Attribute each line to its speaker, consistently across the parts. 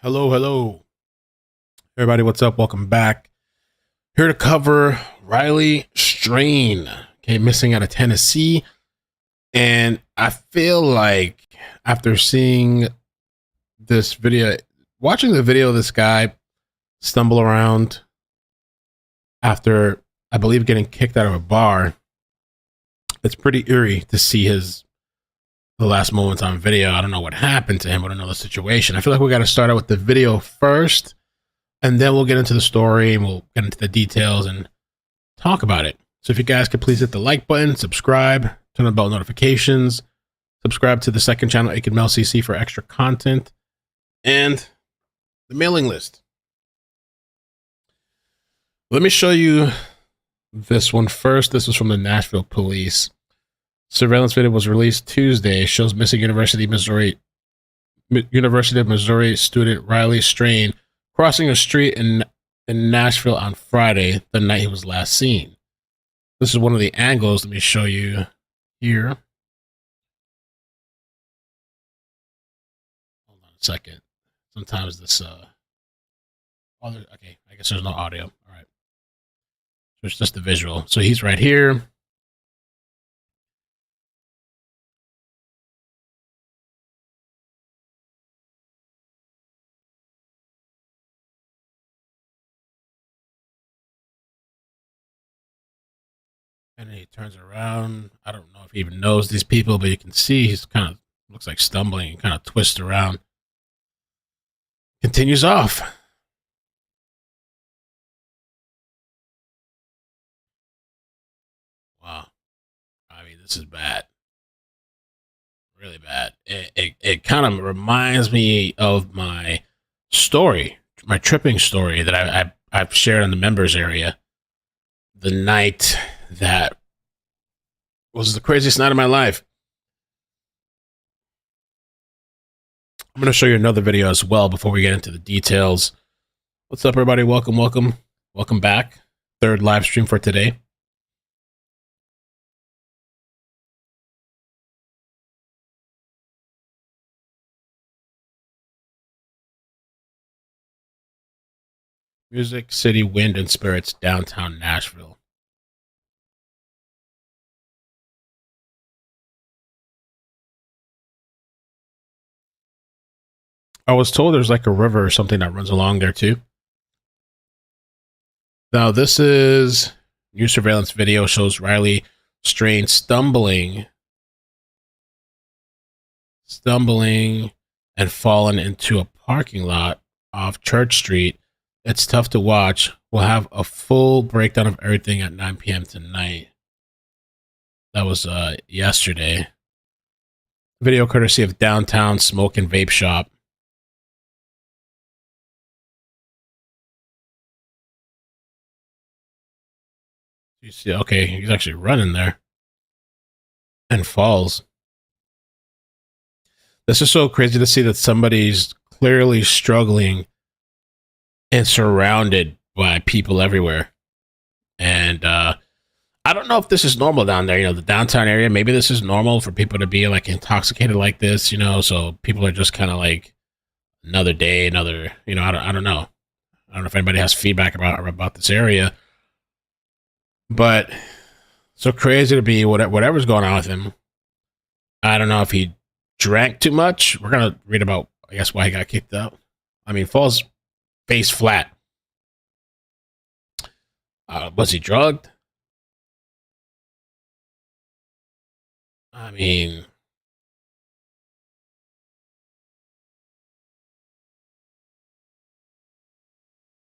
Speaker 1: Hello, hello, everybody. What's up? Welcome back. Here to cover Riley Strain, okay, missing out of Tennessee. And I feel like after seeing this video, watching the video of this guy stumble around after, I believe, getting kicked out of a bar, it's pretty eerie to see the last moments on video. I don't know what happened to him. I don't know the situation. I feel like we got to start out with the video first, and then we'll get into the story and we'll get into the details and talk about it. So if you guys could please hit the like button, subscribe, turn on bell notifications, subscribe to the second channel, Akid Mel CC, for extra content, and the mailing list. Let me show you this one first. This was from the Nashville police. Surveillance video was released Tuesday. Shows missing University of Missouri student Riley Strain crossing a street in Nashville on Friday, the night he was last seen. This is one of the angles. Let me show you here. Hold on a second. Sometimes this okay, I guess there's no audio. All right. So it's just the visual. So he's right here. And then he turns around. I don't know if he even knows these people, but you can see he's kind of looks like stumbling and kind of twists around. Continues off. Wow. I mean, this is bad. Really bad. It kind of reminds me of my story, my tripping story that I've shared on the members area. The night that was the craziest night of my life. I'm going to show you another video as well before we get into the details. What's up, everybody? Welcome back. Third live stream for today. Music, City, Wind, and Spirits, downtown Nashville. I was told there's like a river or something that runs along there too. Now, this is new surveillance video shows Riley Strain stumbling and fallen into a parking lot off Church Street. It's tough to watch. We'll have a full breakdown of everything at 9 p.m. tonight. That was yesterday. Video courtesy of Downtown Smoke and Vape Shop. You see, okay, he's actually running there and falls. This is so crazy to see that somebody's clearly struggling and surrounded by people everywhere. And I don't know if this is normal down there, the downtown area. Maybe this is normal for people to be like intoxicated like this, so people are just kind of like another day, another, I don't know. I don't know if anybody has feedback about this area. But so crazy to be whatever's going on with him. I don't know if he drank too much. We're going to read about, I guess, why he got kicked out. I mean, falls face flat. Was he drugged? I mean,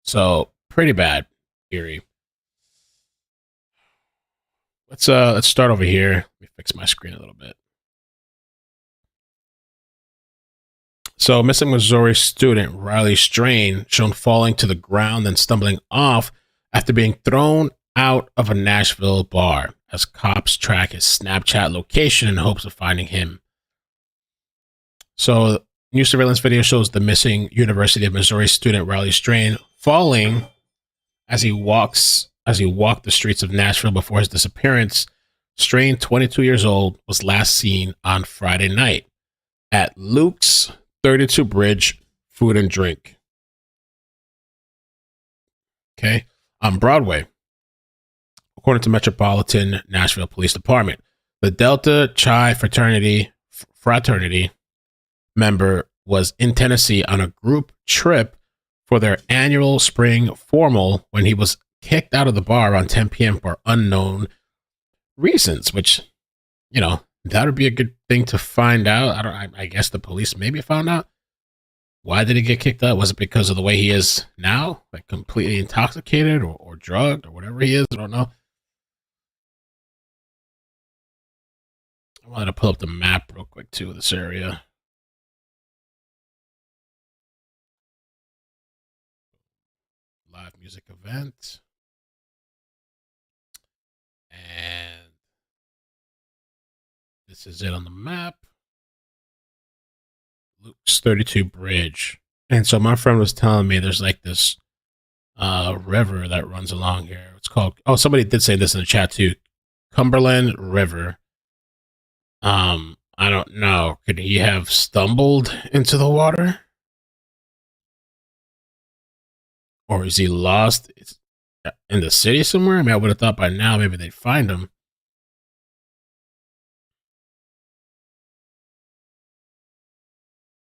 Speaker 1: so pretty bad, eerie. Let's start over here. Let me fix my screen a little bit. So, missing Missouri student Riley Strain shown falling to the ground and stumbling off after being thrown out of a Nashville bar as cops track his Snapchat location in hopes of finding him. So, new surveillance video shows the missing University of Missouri student Riley Strain falling as he walked the streets of Nashville before his disappearance. Strain, 22 years old, was last seen on Friday night at Luke's 32 Bridge food and drink. Okay. On Broadway, according to Metropolitan Nashville Police Department, the Delta Chi Fraternity member was in Tennessee on a group trip for their annual spring formal when he was kicked out of the bar around 10 p.m. for unknown reasons, which, that would be a good thing to find out. I guess the police maybe found out. Why did he get kicked out? Was it because of the way he is now? Like completely intoxicated or drugged or whatever he is? I don't know. I wanted to pull up the map real quick too of this area. Live music event. And this is it on the map. Luke's 32 Bridge. And so my friend was telling me there's like this river that runs along here. It's called, somebody did say this in the chat too, Cumberland River. I don't know. Could he have stumbled into the water? Or is he lost in the city somewhere? I mean, I would have thought by now maybe they'd find him.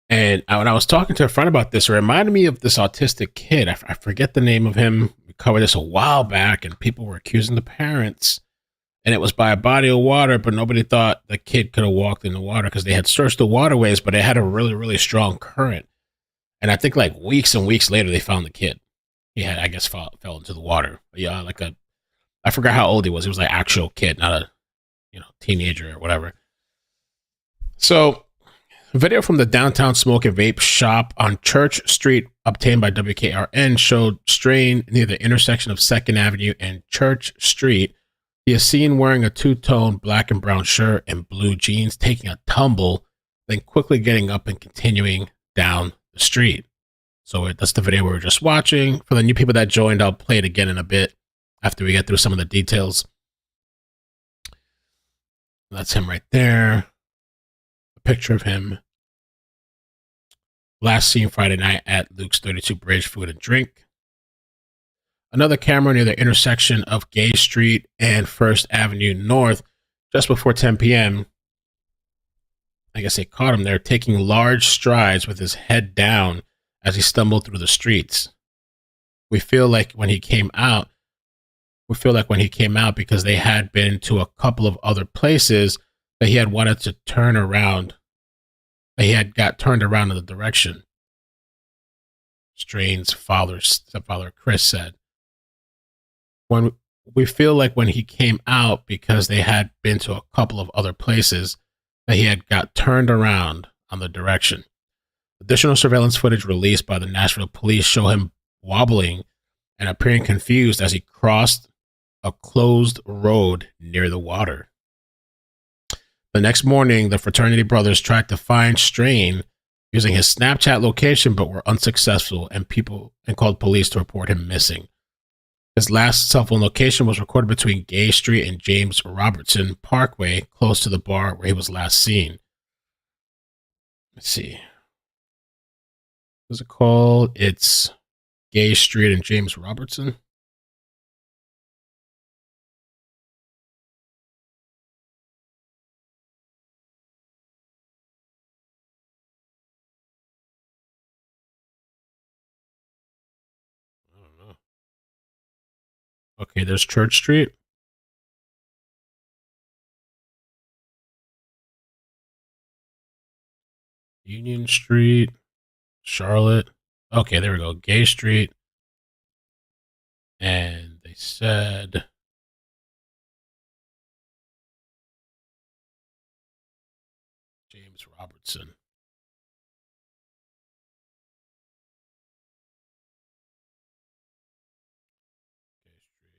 Speaker 1: And when I was talking to a friend about this, it reminded me of this autistic kid. I forget the name of him. We covered this a while back, and people were accusing the parents. And it was by a body of water, but nobody thought the kid could have walked in the water because they had searched the waterways, but it had a really, really strong current. And I think like weeks and weeks later, they found the kid. He had, I guess, fell into the water. Yeah, I forgot how old he was. He was like actual kid, not a, teenager or whatever. So, video from the downtown smoke and vape shop on Church Street, obtained by WKRN, showed Strain near the intersection of 2nd Avenue and Church Street. He is seen wearing a two-tone black and brown shirt and blue jeans, taking a tumble, then quickly getting up and continuing down the street. So that's the video we were just watching. For the new people that joined, I'll play it again in a bit after we get through some of the details. That's him right there. A picture of him. Last seen Friday night at Luke's 32 Bridge Food and Drink. Another camera near the intersection of Gay Street and 1st Avenue North just before 10 p.m. I guess they caught him there taking large strides with his head down as he stumbled through the streets. We feel like when he came out because they had been to a couple of other places that he had wanted to turn around. He had got turned around in the direction. Strain's stepfather Chris said. When we feel like when he came out because they had been to a couple of other places that he had got turned around on the direction. Additional surveillance footage released by the Nashville police show him wobbling and appearing confused as he crossed a closed road near the water. The next morning, the fraternity brothers tried to find Strain using his Snapchat location, but were unsuccessful and called police to report him missing. His last cell phone location was recorded between Gay Street and James Robertson Parkway, close to the bar where he was last seen. Let's see. What's it called? It's Gay Street and James Robertson. I don't know. Okay, there's Church Street. Union Street. Charlotte. Okay, there we go. Gay Street. And they said James Robertson. Gay Street.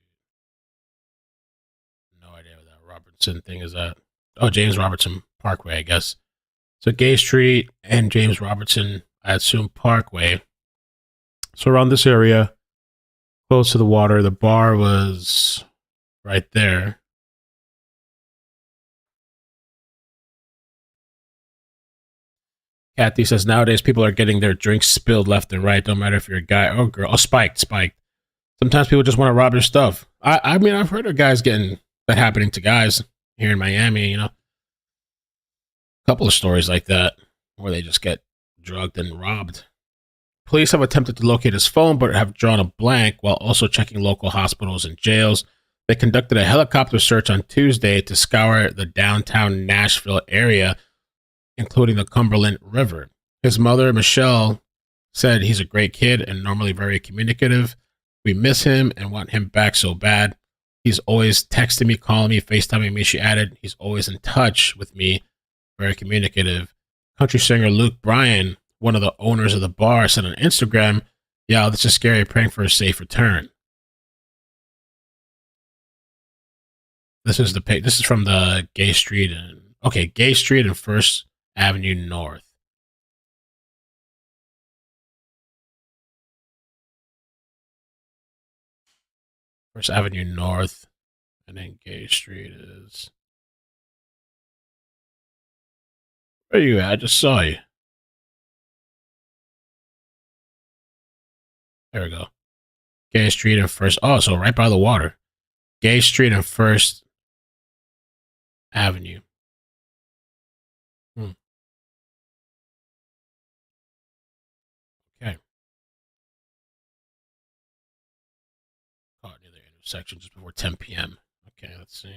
Speaker 1: No idea what that Robertson thing is at. Oh, James Robertson Parkway, I guess. So Gay Street and James Robertson, I assume Parkway. So around this area, close to the water, the bar was right there. Kathy says nowadays people are getting their drinks spilled left and right. Don't matter if you're a guy or girl. Oh, spiked. Sometimes people just want to rob your stuff. I mean, I've heard of guys getting that happening to guys here in Miami. A couple of stories like that where they just get drugged and robbed. Police have attempted to locate his phone, but have drawn a blank while also checking local hospitals and jails. They conducted a helicopter search on Tuesday to scour the downtown Nashville area, including the Cumberland River. His mother, Michelle, said he's a great kid and normally very communicative. We miss him and want him back so bad. He's always texting me, calling me, FaceTiming me, she added. He's always in touch with me, very communicative. Country singer Luke Bryan, one of the owners of the bar, said on Instagram, "Yeah, this is scary, praying for a safe return." This is from the Gay Street and First Avenue North. First Avenue North, and then Gay Street is. Where are you at? I just saw you. There we go. Gay Street and First. Oh, so right by the water. Gay Street and First Avenue. Okay. Caught near the intersection just before 10 p.m. Okay, let's see.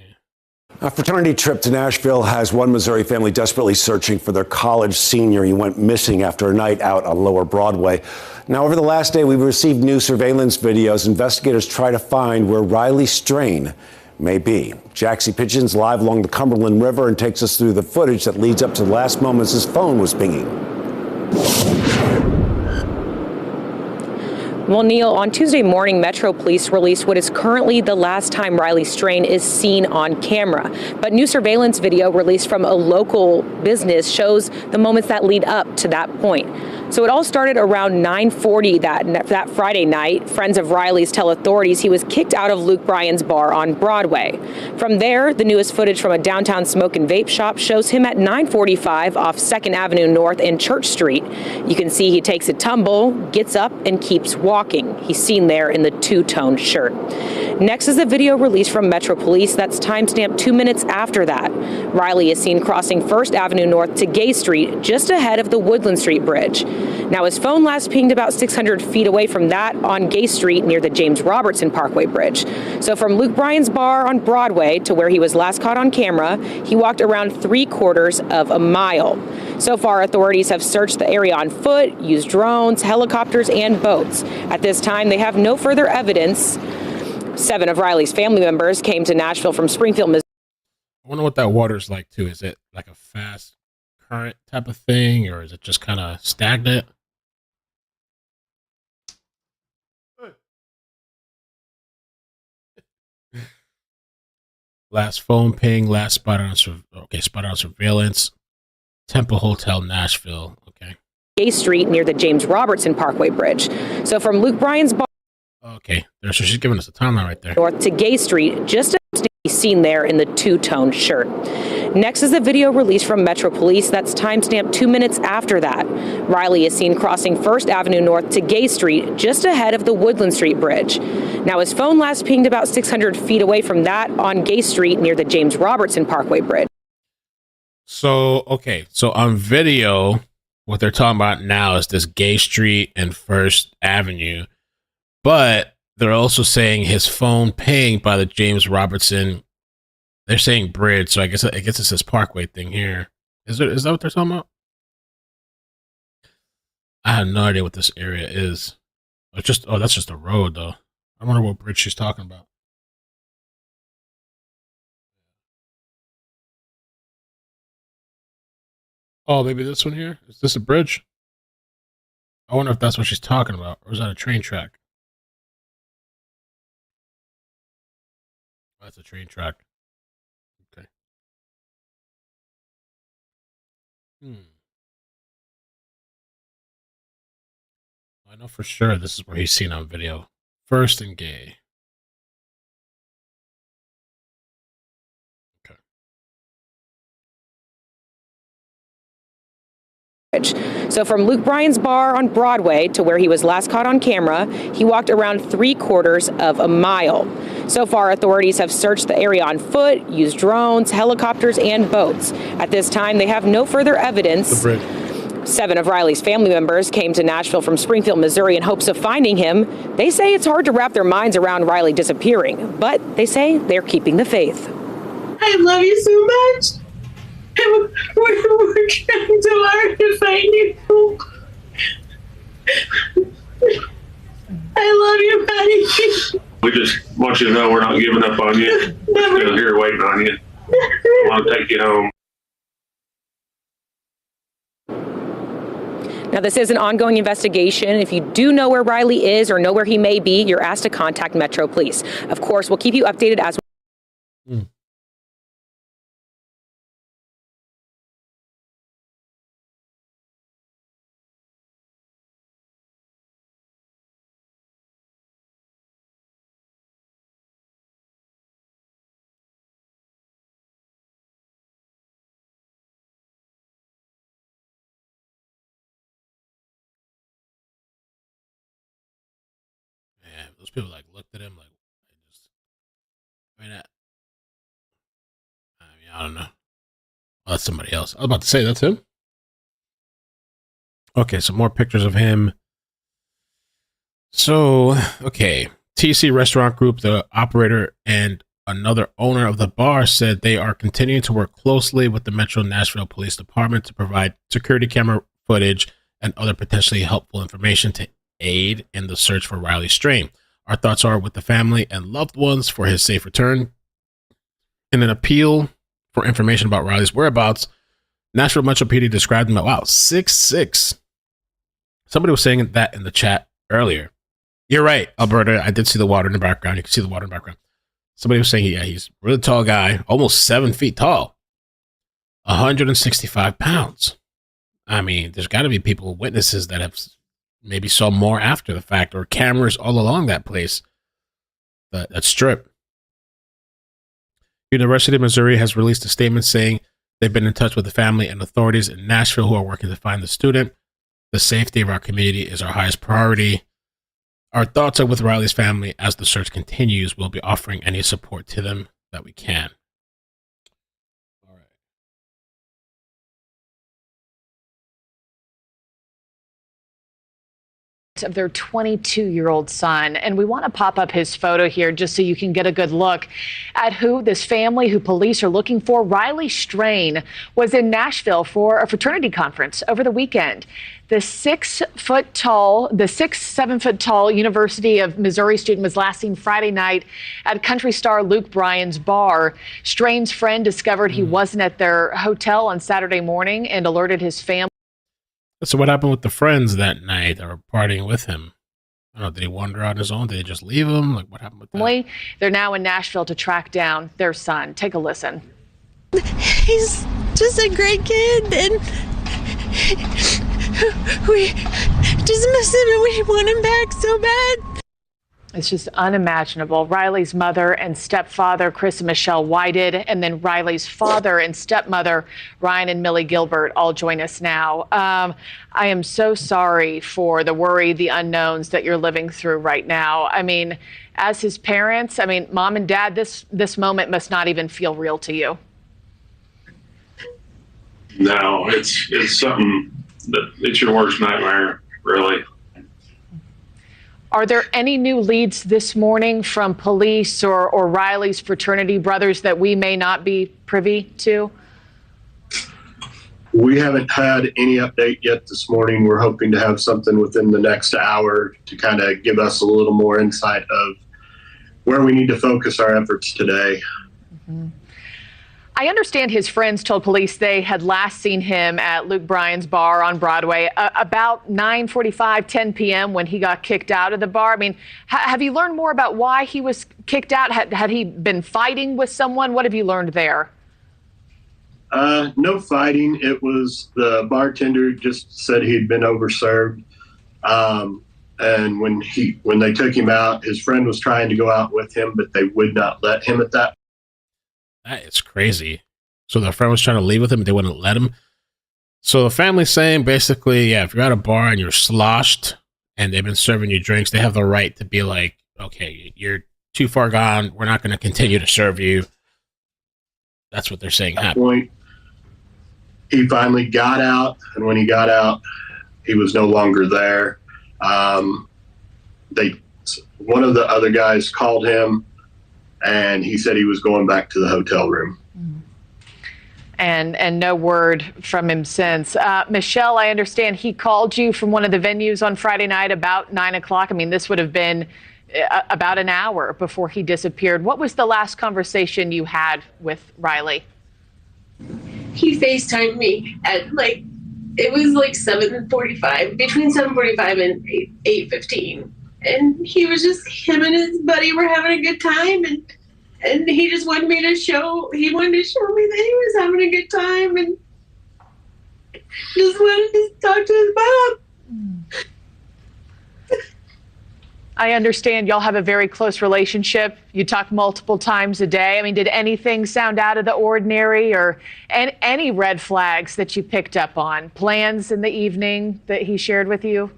Speaker 2: A fraternity trip to Nashville has one Missouri family desperately searching for their college senior. He went missing after a night out on Lower Broadway. Now, over the last day, we've received new surveillance videos. Investigators try to find where Riley Strain may be. Jaxie Pigeon's live along the Cumberland River and takes us through the footage that leads up to the last moments his phone was pinging.
Speaker 3: Well, Neil, on Tuesday morning, Metro Police released what is currently the last time Riley Strain is seen on camera. But new surveillance video released from a local business shows the moments that lead up to that point. So it all started around 9:40 that Friday night. Friends of Riley's tell authorities he was kicked out of Luke Bryan's bar on Broadway. From there, the newest footage from a downtown smoke and vape shop shows him at 9:45 off 2nd Avenue North and Church Street. You can see he takes a tumble, gets up, and keeps walking. He's seen there in the two-tone shirt. Next is a video released from Metro Police that's timestamped 2 minutes after that. Riley is seen crossing 1st Avenue North to Gay Street, just ahead of the Woodland Street Bridge. Now, his phone last pinged about 600 feet away from that on Gay Street near the James Robertson Parkway Bridge. So from Luke Bryan's bar on Broadway to where he was last caught on camera, he walked around 3/4 of a mile. So far, authorities have searched the area on foot, used drones, helicopters, and boats. At this time, they have no further evidence. 7 of Riley's family members came to Nashville from Springfield, Missouri.
Speaker 1: I wonder what that water's like too. Is it like a fast current type of thing, or is it just kind of stagnant? Last phone ping, last spotted on surveillance. Temple Hotel, Nashville. Okay.
Speaker 3: Gay Street near the James Robertson Parkway Bridge. So from Luke Bryan's bar.
Speaker 1: Okay, so she's giving us a timeline right there.
Speaker 3: North to Gay Street, just as he's seen there in the two-tone shirt. Next is a video released from Metro Police that's timestamped 2 minutes after that. Riley is seen crossing 1st Avenue North to Gay Street, just ahead of the Woodland Street Bridge. Now, his phone last pinged about 600 feet away from that on Gay Street near the James Robertson Parkway Bridge.
Speaker 1: So on video, what they're talking about now is this Gay Street and First Avenue, but they're also saying his phone pinged by the James Robertson. They're saying bridge, so I guess it says Parkway thing here. Is that what they're talking about? I have no idea what this area is. That's just a road though. I wonder what bridge she's talking about. Oh, maybe this one here? Is this a bridge? I wonder if that's what she's talking about, or is that a train track? Oh, that's a train track. Okay. I know for sure this is where he's seen on video. First and Gay. Okay.
Speaker 3: So from Luke Bryan's bar on Broadway to where he was last caught on camera, he walked around 3/4 of a mile. So far, authorities have searched the area on foot, used drones, helicopters, and boats. At this time, they have no further evidence. 7 of Riley's family members came to Nashville from Springfield, Missouri in hopes of finding him. They say it's hard to wrap their minds around Riley disappearing, but they say they're keeping the faith.
Speaker 4: I love you so much. We're trying so hard to find you. I love you, buddy.
Speaker 5: We just want you to know we're not giving up on you. We're still here waiting on you. I want to take you home.
Speaker 3: Now, this is an ongoing investigation. If you do know where Riley is or know where he may be, you're asked to contact Metro Police. Of course, we'll keep you updated as
Speaker 1: Man, those people like looked at him like, I don't know. Oh, that's somebody else. I was about to say that's him. Okay, some more pictures of him. So, okay. TC Restaurant Group, the operator and another owner of the bar, said they are continuing to work closely with the Metro Nashville Police Department to provide security camera footage and other potentially helpful information to aid in the search for Riley Strain. Our thoughts are with the family and loved ones for his safe return. In an appeal for information about Riley's whereabouts, Nashville Metro PD described him at, 6'6". Somebody was saying that in the chat earlier. You're right, Alberta. I did see the water in the background. You can see the water in the background. Somebody was saying, yeah, he's a really tall guy, almost 7 feet tall, 165 pounds. I mean, there's got to be people, witnesses that have maybe saw more after the fact, or cameras all along that place, that strip. University of Missouri has released a statement saying they've been in touch with the family and authorities in Nashville who are working to find the student. The safety of our community is our highest priority. Our thoughts are with Riley's family as the search continues. We'll be offering any support to them that we can. All right.
Speaker 6: Of their 22-year-old son, and we want to pop up his photo here just so you can get a good look at who this family, who police are looking for. Riley Strain was in Nashville for a fraternity conference over the weekend. The 7 foot tall University of Missouri student was last seen Friday night at country star Luke Bryan's bar. Strain's friend discovered he wasn't at their hotel on Saturday morning and alerted his family.
Speaker 1: So what happened with the friends that night that were partying with him? I don't know, did he wander on his own? Did they just leave him? Like, what happened with that?
Speaker 6: They're now in Nashville to track down their son. Take a listen.
Speaker 4: He's just a great kid, and we just miss him, and we want him back so bad.
Speaker 6: It's just unimaginable. Riley's mother and stepfather, Chris and Michelle Whited, and then Riley's father and stepmother, Ryan and Millie Gilbert, all join us now. I am so sorry for the worry, the unknowns that you're living through right now. I mean, as his parents, mom and dad, this moment must not even feel real to you.
Speaker 5: No, it's something that it's your worst nightmare, really.
Speaker 6: Are there any new leads this morning from police or Riley's fraternity brothers that we may not be privy to?
Speaker 7: We haven't had any update yet this morning. We're hoping to have something within the next hour to kind of give us a little more insight of where we need to focus our efforts today.
Speaker 6: Mm-hmm. I understand his friends told police they had last seen him at Luke Bryan's bar on Broadway about 9:45, 10 p.m. when he got kicked out of the bar. I mean, have you learned more about why he was kicked out? Had he been fighting with someone? What have you learned there?
Speaker 7: No fighting. It was the bartender just said he'd been overserved. And when they took him out, his friend was trying to go out with him, but they would not let him at that.
Speaker 1: That is crazy. So the friend was trying to leave with him, but they wouldn't let him. So the family's saying basically, yeah, if you're at a bar and you're sloshed and they've been serving you drinks, they have the right to be like, okay, you're too far gone. We're not going to continue to serve you. That's what they're saying
Speaker 7: At that
Speaker 1: happened.
Speaker 7: point, he finally got out, and when he got out, he was no longer there. One of the other guys called him, and he said he was going back to the hotel room.
Speaker 6: And no word from him since. Michelle, I understand he called you from one of the venues on Friday night about 9 o'clock. I mean, this would have been about an hour before he disappeared. What was the last conversation you had with Riley?
Speaker 8: He FaceTimed me at it was 7:45, between 7:45 and 8:15. And he was just, him and his buddy were having a good time, and he just wanted me to show me that he was having a good time, and just wanted to talk to his mom.
Speaker 6: I understand y'all have a very close relationship. You talk multiple times a day. I mean, did anything sound out of the ordinary, or any red flags that you picked up on? Plans in the evening that he shared with you?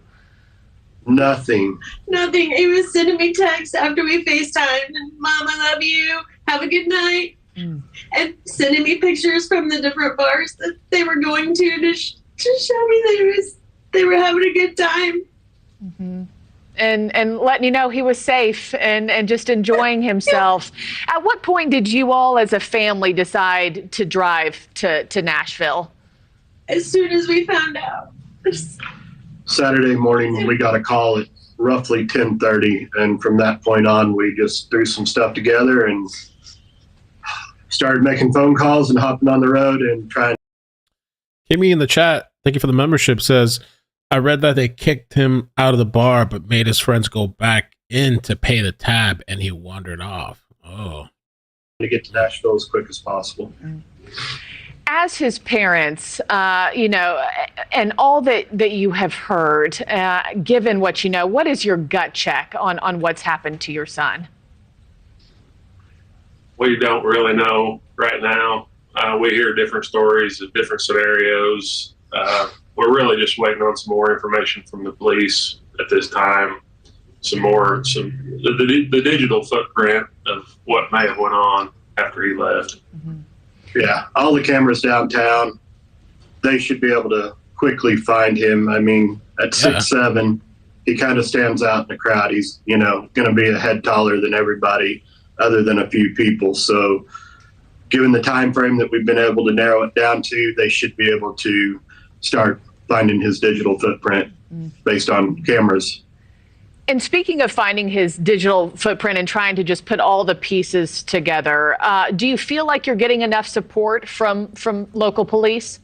Speaker 7: Nothing.
Speaker 8: He was sending me texts after we FaceTimed, and Mom, I love you. Have a good night. And sending me pictures from the different bars that they were going to show me they were having a good time.
Speaker 6: Mm-hmm. And letting you know he was safe and just enjoying himself. At what point did you all as a family decide to drive to Nashville?
Speaker 8: As soon as we found out.
Speaker 7: Saturday morning, we got a call at roughly 10:30, and from that point on, we just threw some stuff together and started making phone calls and hopping on the road and trying.
Speaker 1: Kimmy in the chat, thank you for the membership, says, I read that they kicked him out of the bar, but made his friends go back in to pay the tab, and he wandered off. Oh.
Speaker 7: To get to Nashville as quick as possible.
Speaker 6: As his parents, and all that you have heard, given what you know, what is your gut check on what's happened to your son?
Speaker 5: We don't really know right now. We hear different stories of different scenarios. We're really just waiting on some more information from the police at this time. The digital footprint of what may have went on after he left.
Speaker 6: Mm-hmm.
Speaker 7: Yeah, all the cameras downtown, they should be able to quickly find him. I mean, at 6'7", he kind of stands out in the crowd. He's, going to be a head taller than everybody other than a few people. So given the time frame that we've been able to narrow it down to, they should be able to start finding his digital footprint based on cameras.
Speaker 6: And speaking of finding his digital footprint and trying to just put all the pieces together, do you feel like you're getting enough support from local police?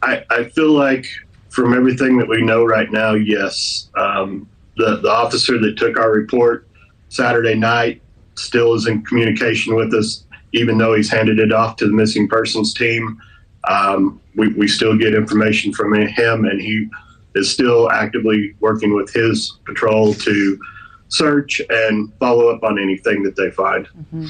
Speaker 7: I feel like from everything that we know right now, yes. The officer that took our report Saturday night still is in communication with us, even though he's handed it off to the missing persons team. We still get information from him, and he is still actively working with his patrol to search and follow up on anything that they find.
Speaker 6: Mm-hmm.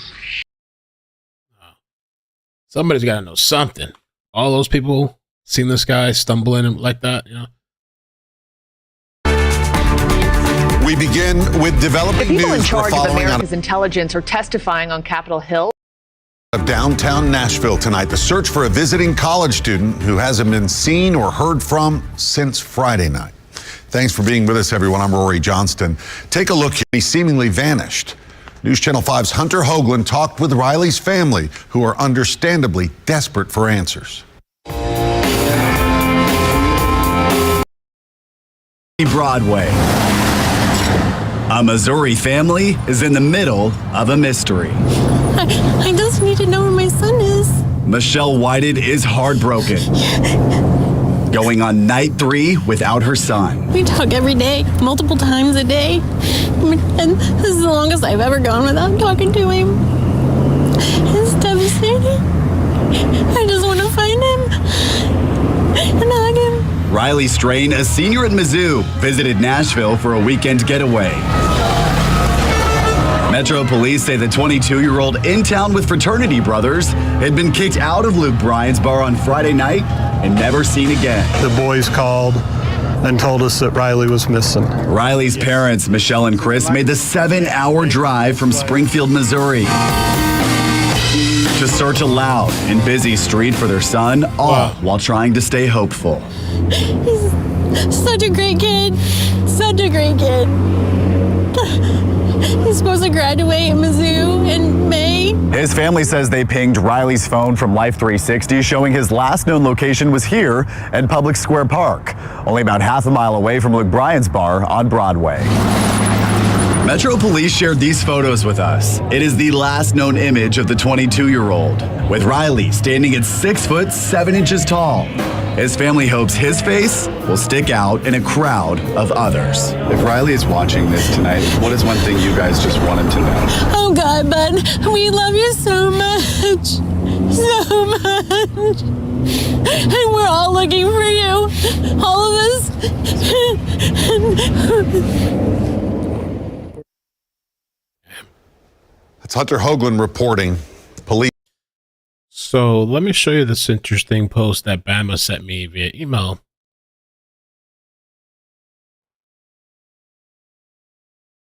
Speaker 1: Somebody's got to know something. All those people seen this guy stumbling like that,
Speaker 9: We begin with developing
Speaker 6: The people
Speaker 9: news.
Speaker 6: in charge of
Speaker 9: Following
Speaker 6: America's intelligence are testifying on Capitol Hill.
Speaker 9: of downtown Nashville tonight, the search for a visiting college student who hasn't been seen or heard from since Friday night. Thanks for being with us, everyone. I'm Rory Johnston. Take a look. He seemingly vanished. News Channel 5's Hunter Hoagland talked with Riley's family, who are understandably desperate for answers.
Speaker 10: Broadway. A Missouri family is in the middle of a mystery.
Speaker 4: I just need to know where my son is.
Speaker 10: Michelle Whited is heartbroken. Going on night 3 without her son.
Speaker 4: We talk every day, multiple times a day. And this is the longest I've ever gone without talking to him. It's devastating. I just want to find him and hug him.
Speaker 10: Riley Strain, a senior at Mizzou, visited Nashville for a weekend getaway. Metro police say the 22-year-old in town with fraternity brothers had been kicked out of Luke Bryan's bar on Friday night and never seen again.
Speaker 7: The boys called and told us that Riley was missing.
Speaker 10: Riley's parents, Michelle and Chris, made the 7-hour drive from Springfield, Missouri to search a loud and busy street for their son, all while trying to stay hopeful.
Speaker 4: He's such a great kid. Such a great kid. He's supposed to graduate in Mizzou in May.
Speaker 10: His family says they pinged Riley's phone from Life 360, showing his last known location was here at Public Square Park, only about half a mile away from Luke Bryan's bar on Broadway. Metro Police shared these photos with us. It is the last known image of the 22-year-old, with Riley standing at 6 foot 7 inches tall. His family hopes his face will stick out in a crowd of others. If Riley is watching this tonight, what is one thing you guys just want him to know?
Speaker 4: Oh God, bud, we love you so much. So much. And we're all looking for you. All of us.
Speaker 9: That's Hunter Hoagland reporting. Police.
Speaker 1: So let me show you this interesting post that Bama sent me via email.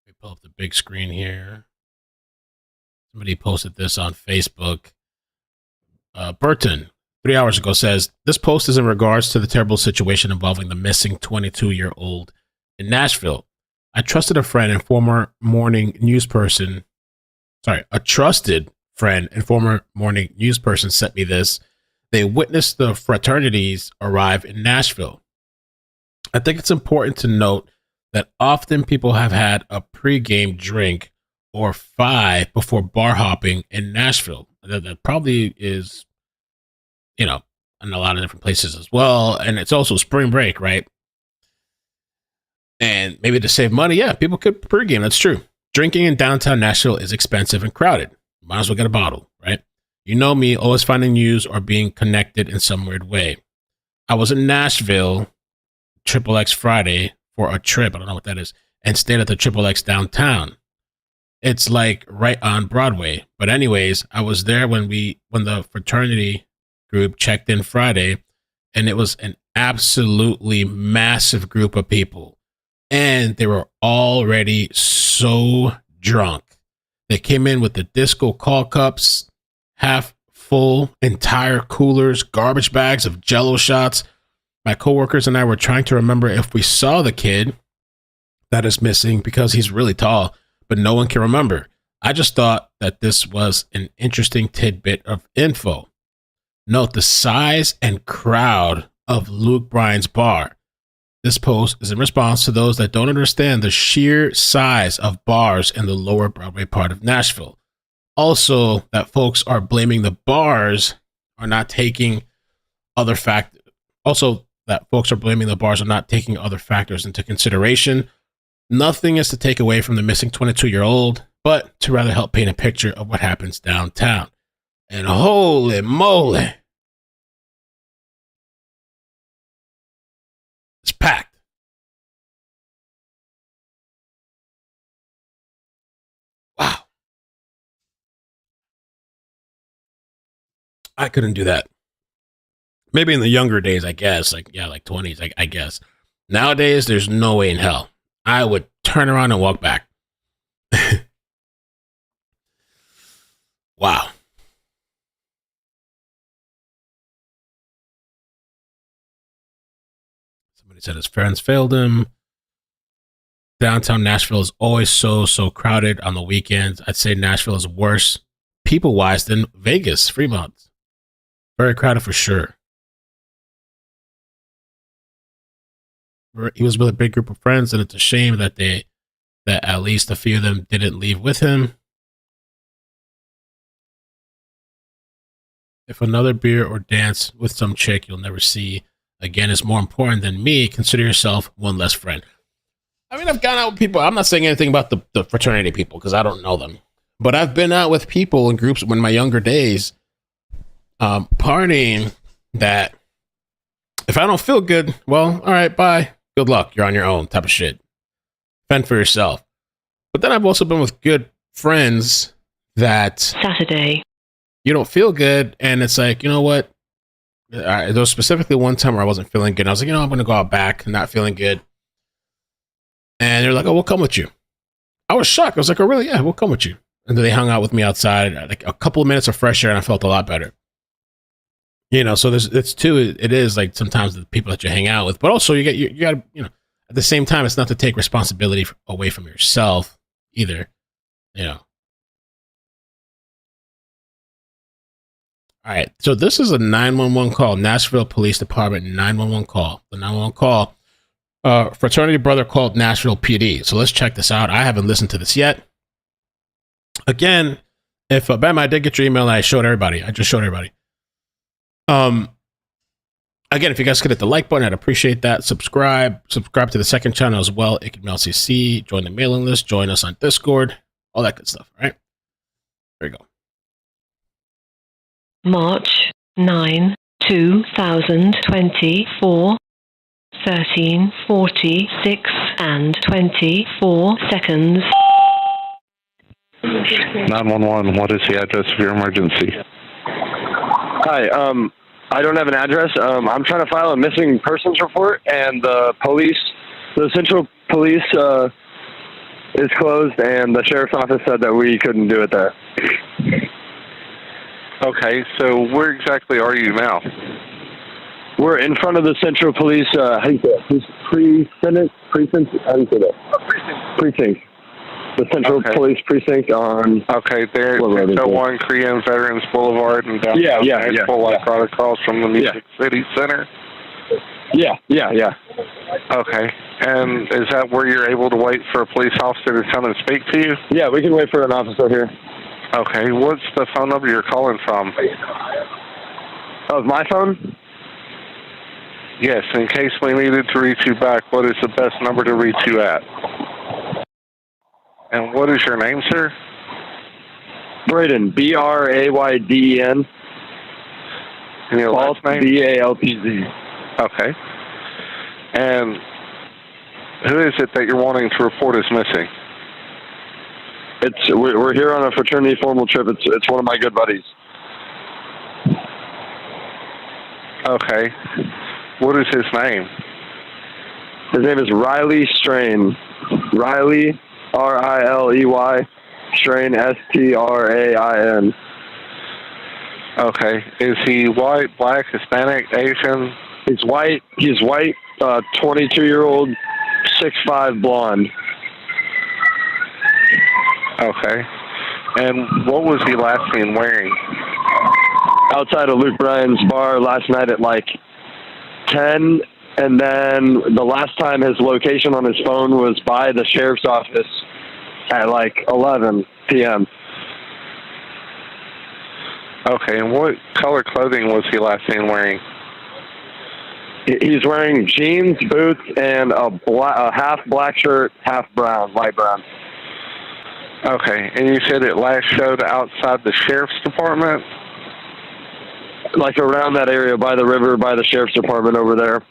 Speaker 1: Let me pull up the big screen here. Somebody posted this on Facebook. Burton, 3 hours ago, says, this post is in regards to the terrible situation involving the missing 22-year-old in Nashville. I trusted a friend and former morning news person. A trusted friend and former morning news person sent me this. They witnessed the fraternities arrive in Nashville. I think it's important to note that often people have had a pregame drink or 5 before bar hopping in Nashville. That probably is, in a lot of different places as well. And it's also spring break, right? And maybe to save money, yeah, people could pregame. That's true. Drinking in downtown Nashville is expensive and crowded. Might as well get a bottle, right? You know me, always finding news or being connected in some weird way. I was in Nashville, XXX Friday, for a trip. I don't know what that is. And stayed at the XXX downtown. It's like right on Broadway. But anyways, I was there when the fraternity group checked in Friday, and it was an absolutely massive group of people. And they were already so drunk. They came in with the disco call cups, half full, entire coolers, garbage bags of Jell-O shots. My coworkers and I were trying to remember if we saw the kid that is missing because he's really tall, but no one can remember. I just thought that this was an interesting tidbit of info. Note the size and crowd of Luke Bryan's bar. This post is in response to those that don't understand the sheer size of bars in the lower Broadway part of Nashville. Also, that folks are blaming the bars are not taking other factors. Also, that folks are blaming the bars are not taking other factors into consideration. Nothing is to take away from the missing 22-year-old, but to rather help paint a picture of what happens downtown. And holy moly, it's packed. Wow. I couldn't do that. Maybe in the younger days, I guess, like 20s, I guess. Nowadays, there's no way in hell. I would turn around and walk back. Wow. Somebody said his friends failed him. Downtown Nashville is always so crowded on the weekends. I'd say Nashville is worse people-wise than Vegas, Fremont. Very crowded for sure. He was with a big group of friends, and it's a shame that at least a few of them didn't leave with him. If another beer or dance with some chick you'll never see again is more important than me, consider yourself one less friend. I mean, I've gone out with people. I'm not saying anything about the fraternity people because I don't know them. But I've been out with people in groups in my younger days, partying, that if I don't feel good, well, all right, bye. Good luck. You're on your own type of shit. Fend for yourself. But then I've also been with good friends that
Speaker 11: Saturday.
Speaker 1: you don't feel good, and it's like, you know what? There was specifically one time where I wasn't feeling good. And I was like, I'm going to go out back, not feeling good. And they're like, oh, we'll come with you. I was shocked. I was like, oh, really? Yeah, we'll come with you. And then they hung out with me outside, like a couple of minutes of fresh air, and I felt a lot better. So it's too, it is like sometimes the people that you hang out with, but also you got to, at the same time, it's not to take responsibility away from yourself either, All right. So this is a 911 call, Nashville Police Department 911 call. The 911 call, fraternity brother called Nashville PD. So let's check this out. I haven't listened to this yet. Again, if Bam, I did get your email and I just showed everybody. Again, if you guys could hit the like button, I'd appreciate that. Subscribe to the second channel as well. IkMLCC, join the mailing list, join us on Discord, all that good stuff. All right. There you go.
Speaker 11: March 9, 2024, 13:46 and 24 seconds.
Speaker 12: 911, what is the address of your emergency?
Speaker 13: Hi, I don't have an address. I'm trying to file a missing persons report, and the Central Police is closed, and the Sheriff's Office said that we couldn't do it there.
Speaker 12: Okay, so where exactly are you now?
Speaker 13: We're in front of the Central Police, how do you say that? Precinct? How do you say that? Precinct. The Central Police Precinct on...
Speaker 12: Okay, there, 601 Korean Veterans Boulevard and down right across from the Music City Center?
Speaker 13: Yeah.
Speaker 12: Okay, and is that where you're able to wait for a police officer to come and speak to you?
Speaker 13: Yeah, we can wait for an officer here.
Speaker 12: Okay, what's the phone number you're calling from?
Speaker 13: Of my phone?
Speaker 12: Yes, in case we needed to reach you back, what is the best number to reach you at? And what is your name, sir?
Speaker 13: Brayden, Brayden.
Speaker 12: And your last name?
Speaker 13: Baltz.
Speaker 12: Okay. And who is it that you're wanting to report is missing?
Speaker 13: We're here on a fraternity formal trip. It's one of my good buddies.
Speaker 12: Okay. What is his name?
Speaker 13: His name is Riley Strain. Riley, Riley, Strain, Strain.
Speaker 12: Okay. Is he white, black, Hispanic, Asian?
Speaker 13: He's white. 22-year-old, 6'5", blonde.
Speaker 12: Okay. And what was he last seen wearing?
Speaker 13: Outside of Luke Bryan's bar last night at like 10, and then the last time his location on his phone was by the sheriff's office at like 11 p.m.
Speaker 12: Okay, and what color clothing was he last seen wearing?
Speaker 13: He's wearing jeans, boots, and a half black shirt, half brown, light brown.
Speaker 12: Okay, and you said it last showed outside the sheriff's department?
Speaker 13: Like around that area, by the river, by the sheriff's department over there.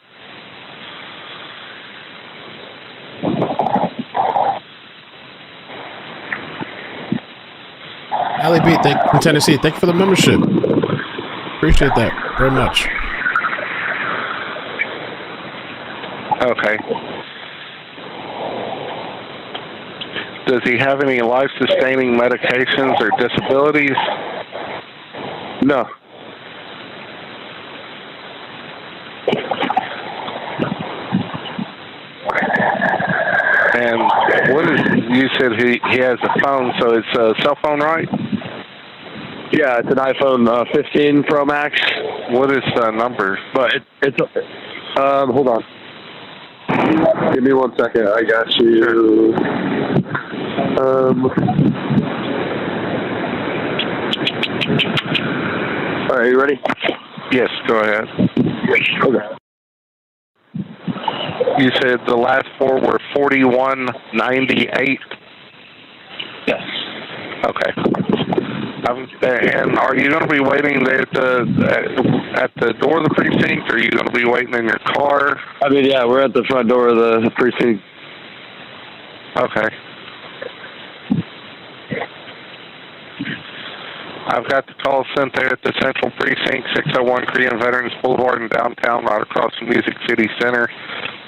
Speaker 1: Allie B, from Tennessee, thank you for the membership. Appreciate that very much.
Speaker 12: Okay. Does he have any life-sustaining medications or disabilities?
Speaker 13: No.
Speaker 12: And what is, you said he has a phone, so it's a cell phone, right?
Speaker 13: Yeah, it's an iPhone 15 Pro Max.
Speaker 12: What is the number?
Speaker 13: But it's hold on. Give me 1 second. I got you.
Speaker 12: Sure.
Speaker 13: All right, you ready?
Speaker 12: Yes, go ahead.
Speaker 13: Okay.
Speaker 12: You said the last four were 4198?
Speaker 13: Yes.
Speaker 12: Okay. And are you going to be waiting there at the door of the precinct, or are you going to be waiting in your car?
Speaker 13: I mean, yeah, we're at the front door of the precinct.
Speaker 12: Okay. I've got the call sent there at the Central Precinct, 601 Korean Veterans Boulevard in downtown, right across from Music City Center.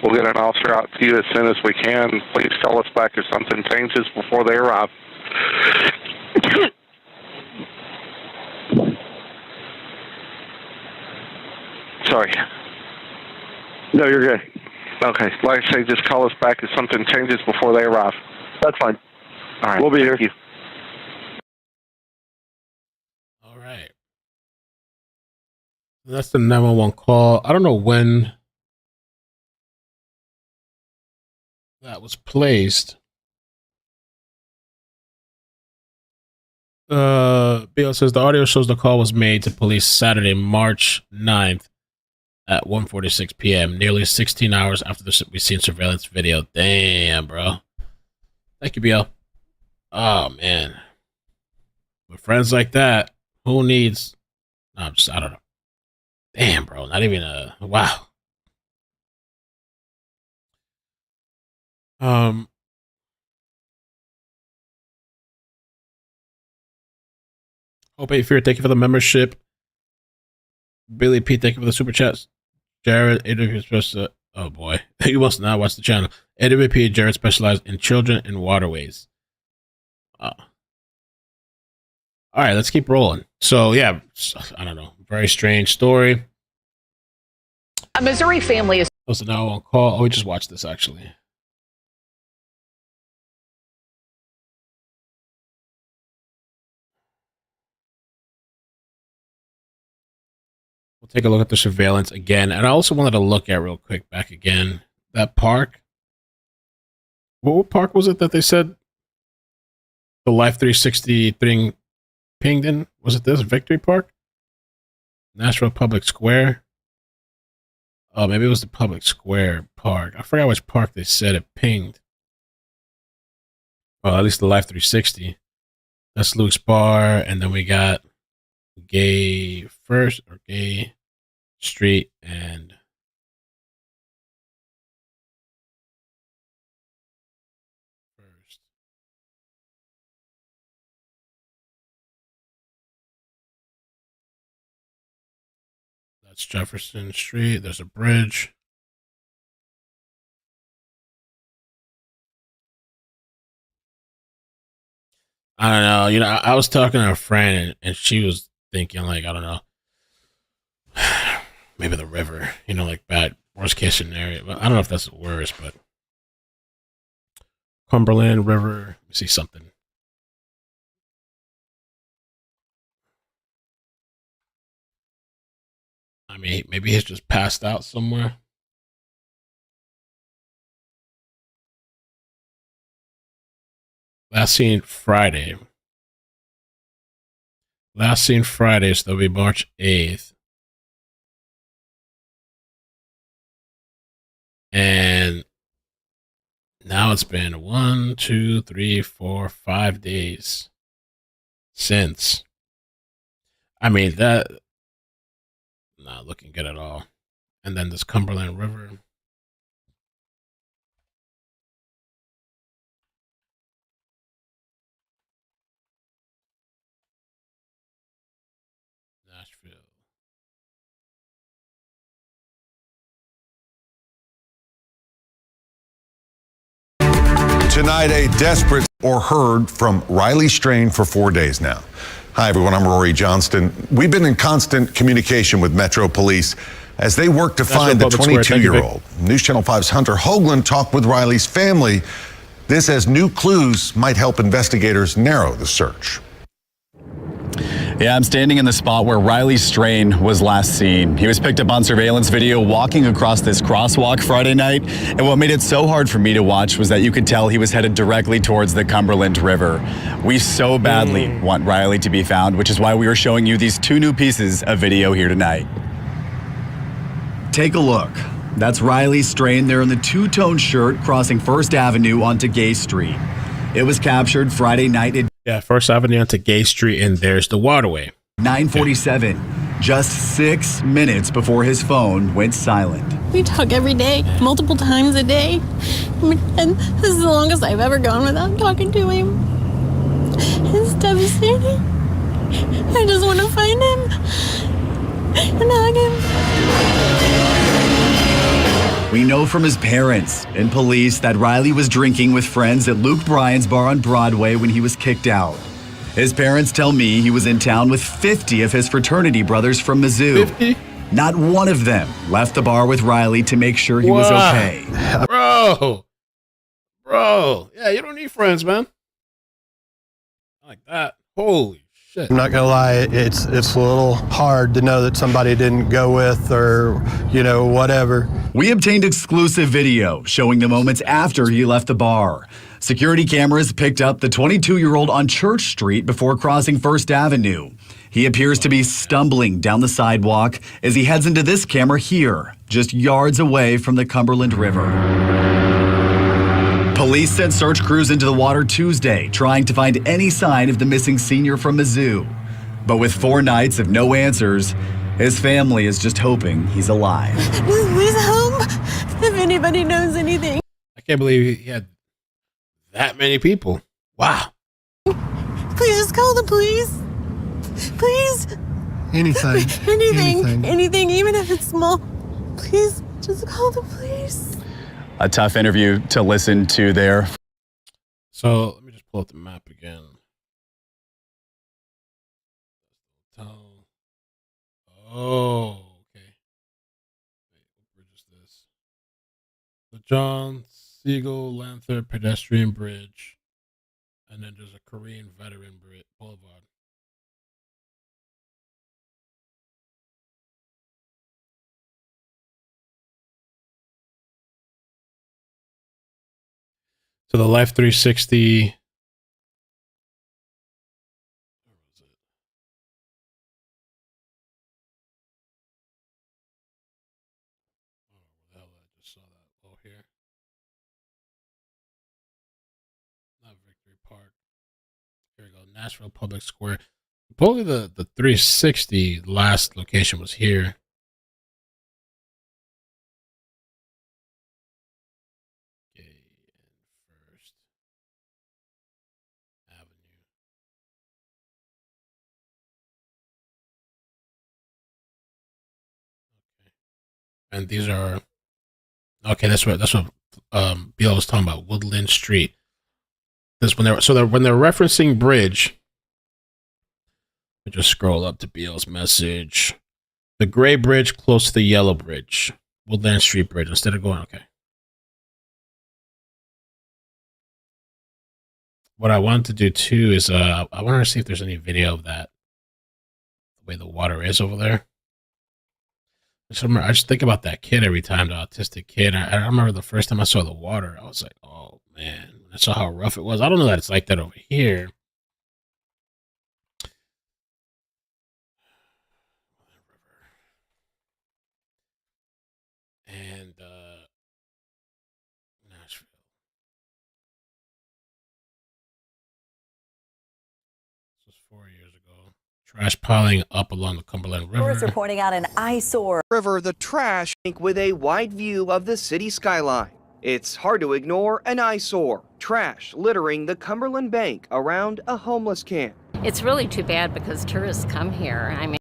Speaker 12: We'll get an officer out to you as soon as we can. Please call us back if something changes before they arrive. Sorry.
Speaker 13: No, you're good.
Speaker 12: Okay. Like I say, just call us back if something changes before they arrive.
Speaker 13: That's fine.
Speaker 12: All right.
Speaker 13: We'll be here.
Speaker 12: Thank you.
Speaker 1: All right. That's the 911 call. I don't know when that was placed. Bill says the audio shows the call was made to police Saturday, March 9th at 1:46 p.m., nearly 16 hours after we seen surveillance video. Damn, bro. Thank you, Bill. Oh, man. With friends like that, who needs... No, I don't know. Damn, bro. Not even a... Wow. Hope Fear, thank you for the membership. Billy P, thank you for the super chats. Jared, oh boy, you must not watch the channel. AWP, Jared specialized in children and waterways. All right, let's keep rolling. So yeah, I don't know, very strange story.
Speaker 6: A Missouri family is
Speaker 1: supposed to now on call. Oh, we just watched this actually. We'll take a look at the surveillance again. And I also wanted to look at real quick back again, that park. What park was it that they said the Life 360 thing pinged in? Was it this Victory Park? Nashville Public Square? Oh, maybe it was the Public Square Park. I forgot which park they said it pinged. Well, at least the Life 360. That's Luke's Bar. And then we got Gay Street and First. That's Jefferson Street. There's a bridge. I don't know. You know, I was talking to a friend and she was thinking like, I don't know, maybe the river, you know, like bad worst case scenario. But I don't know if that's the worst, but Cumberland River. Let me see something. I mean, maybe he's just passed out somewhere. Last seen Friday. So that'll be March 8th. And now it's been 5 days since. I mean, that not looking good at all. And then this Cumberland River. Nashville.
Speaker 9: Tonight, a desperate or heard from Riley Strain for 4 days now. Hi, everyone. I'm Rory Johnston. We've been in constant communication with Metro Police as they work to find the 22-year-old. News Channel 5's Hunter Hoagland talked with Riley's family. This as new clues might help investigators narrow the search.
Speaker 10: Yeah, I'm standing in the spot where Riley Strain was last seen. He was picked up on surveillance video walking across this crosswalk Friday night. And what made it so hard for me to watch was that you could tell he was headed directly towards the Cumberland River. We so badly want Riley to be found, which is why we are showing you these two new pieces of video here tonight. Take a look. That's Riley Strain there in the two-tone shirt crossing First Avenue onto Gay Street. It was captured Friday night at
Speaker 1: First Avenue onto Gay Street, and there's the waterway.
Speaker 10: 9:47, just 6 minutes before his phone went silent.
Speaker 4: We talk every day, multiple times a day. And this is the longest I've ever gone without talking to him. It's devastating. I just want to find him and hug him.
Speaker 10: We know from his parents and police that Riley was drinking with friends at Luke Bryan's bar on Broadway when he was kicked out. His parents tell me he was in town with 50 of his fraternity brothers from Mizzou.
Speaker 1: 50?
Speaker 10: Not one of them left the bar with Riley to make sure he was okay.
Speaker 1: Bro. Yeah, you don't need friends, man. Like that. Holy shit.
Speaker 14: I'm not gonna lie, it's a little hard to know that somebody didn't go with or, whatever.
Speaker 10: We obtained exclusive video showing the moments after he left the bar. Security cameras picked up the 22-year-old on Church Street before crossing First Avenue. He appears to be stumbling down the sidewalk as he heads into this camera here, just yards away from the Cumberland River. Police sent search crews into the water Tuesday, trying to find any sign of the missing senior from Mizzou. But with 4 nights of no answers, his family is just hoping he's alive.
Speaker 4: Please help if anybody knows anything.
Speaker 1: I can't believe he had that many people. Wow.
Speaker 4: Please just call the police. Please. Anything, even if it's small. Please just call the police.
Speaker 10: A tough interview to listen to there.
Speaker 1: So let me just pull up the map again. Oh, okay. Wait, what bridge is this? The John Siegel Lanther Pedestrian Bridge. And then there's a Korean Veteran Boulevard. So the Life 360. Where was it? Oh, where the hell did I just saw that? Oh, here. Not Victory Park. Here we go. Nashville Public Square. Probably the 360 last location was here. First Avenue. Okay. And these are okay. That's what Bill was talking about. Woodland Street. This when they're referencing bridge. I just scroll up to Bill's message. The gray bridge close to the yellow bridge, Woodland Street Bridge. Instead of going okay. What I want to do too is I want to see if there's any video of that, the way the water is over there. I just think about that kid every time, the autistic kid. I remember the first time I saw the water, I was like, oh man, I saw how rough it was. I don't know that it's like that over here. And Nashville. This was 4 years ago. Trash piling up along the Cumberland River.
Speaker 15: Tourists are pointing out an eyesore.
Speaker 16: River, the trash with a wide view of the city skyline. It's hard to ignore an eyesore. Trash littering the Cumberland Bank around a homeless camp.
Speaker 17: It's really too bad because tourists come here. I mean,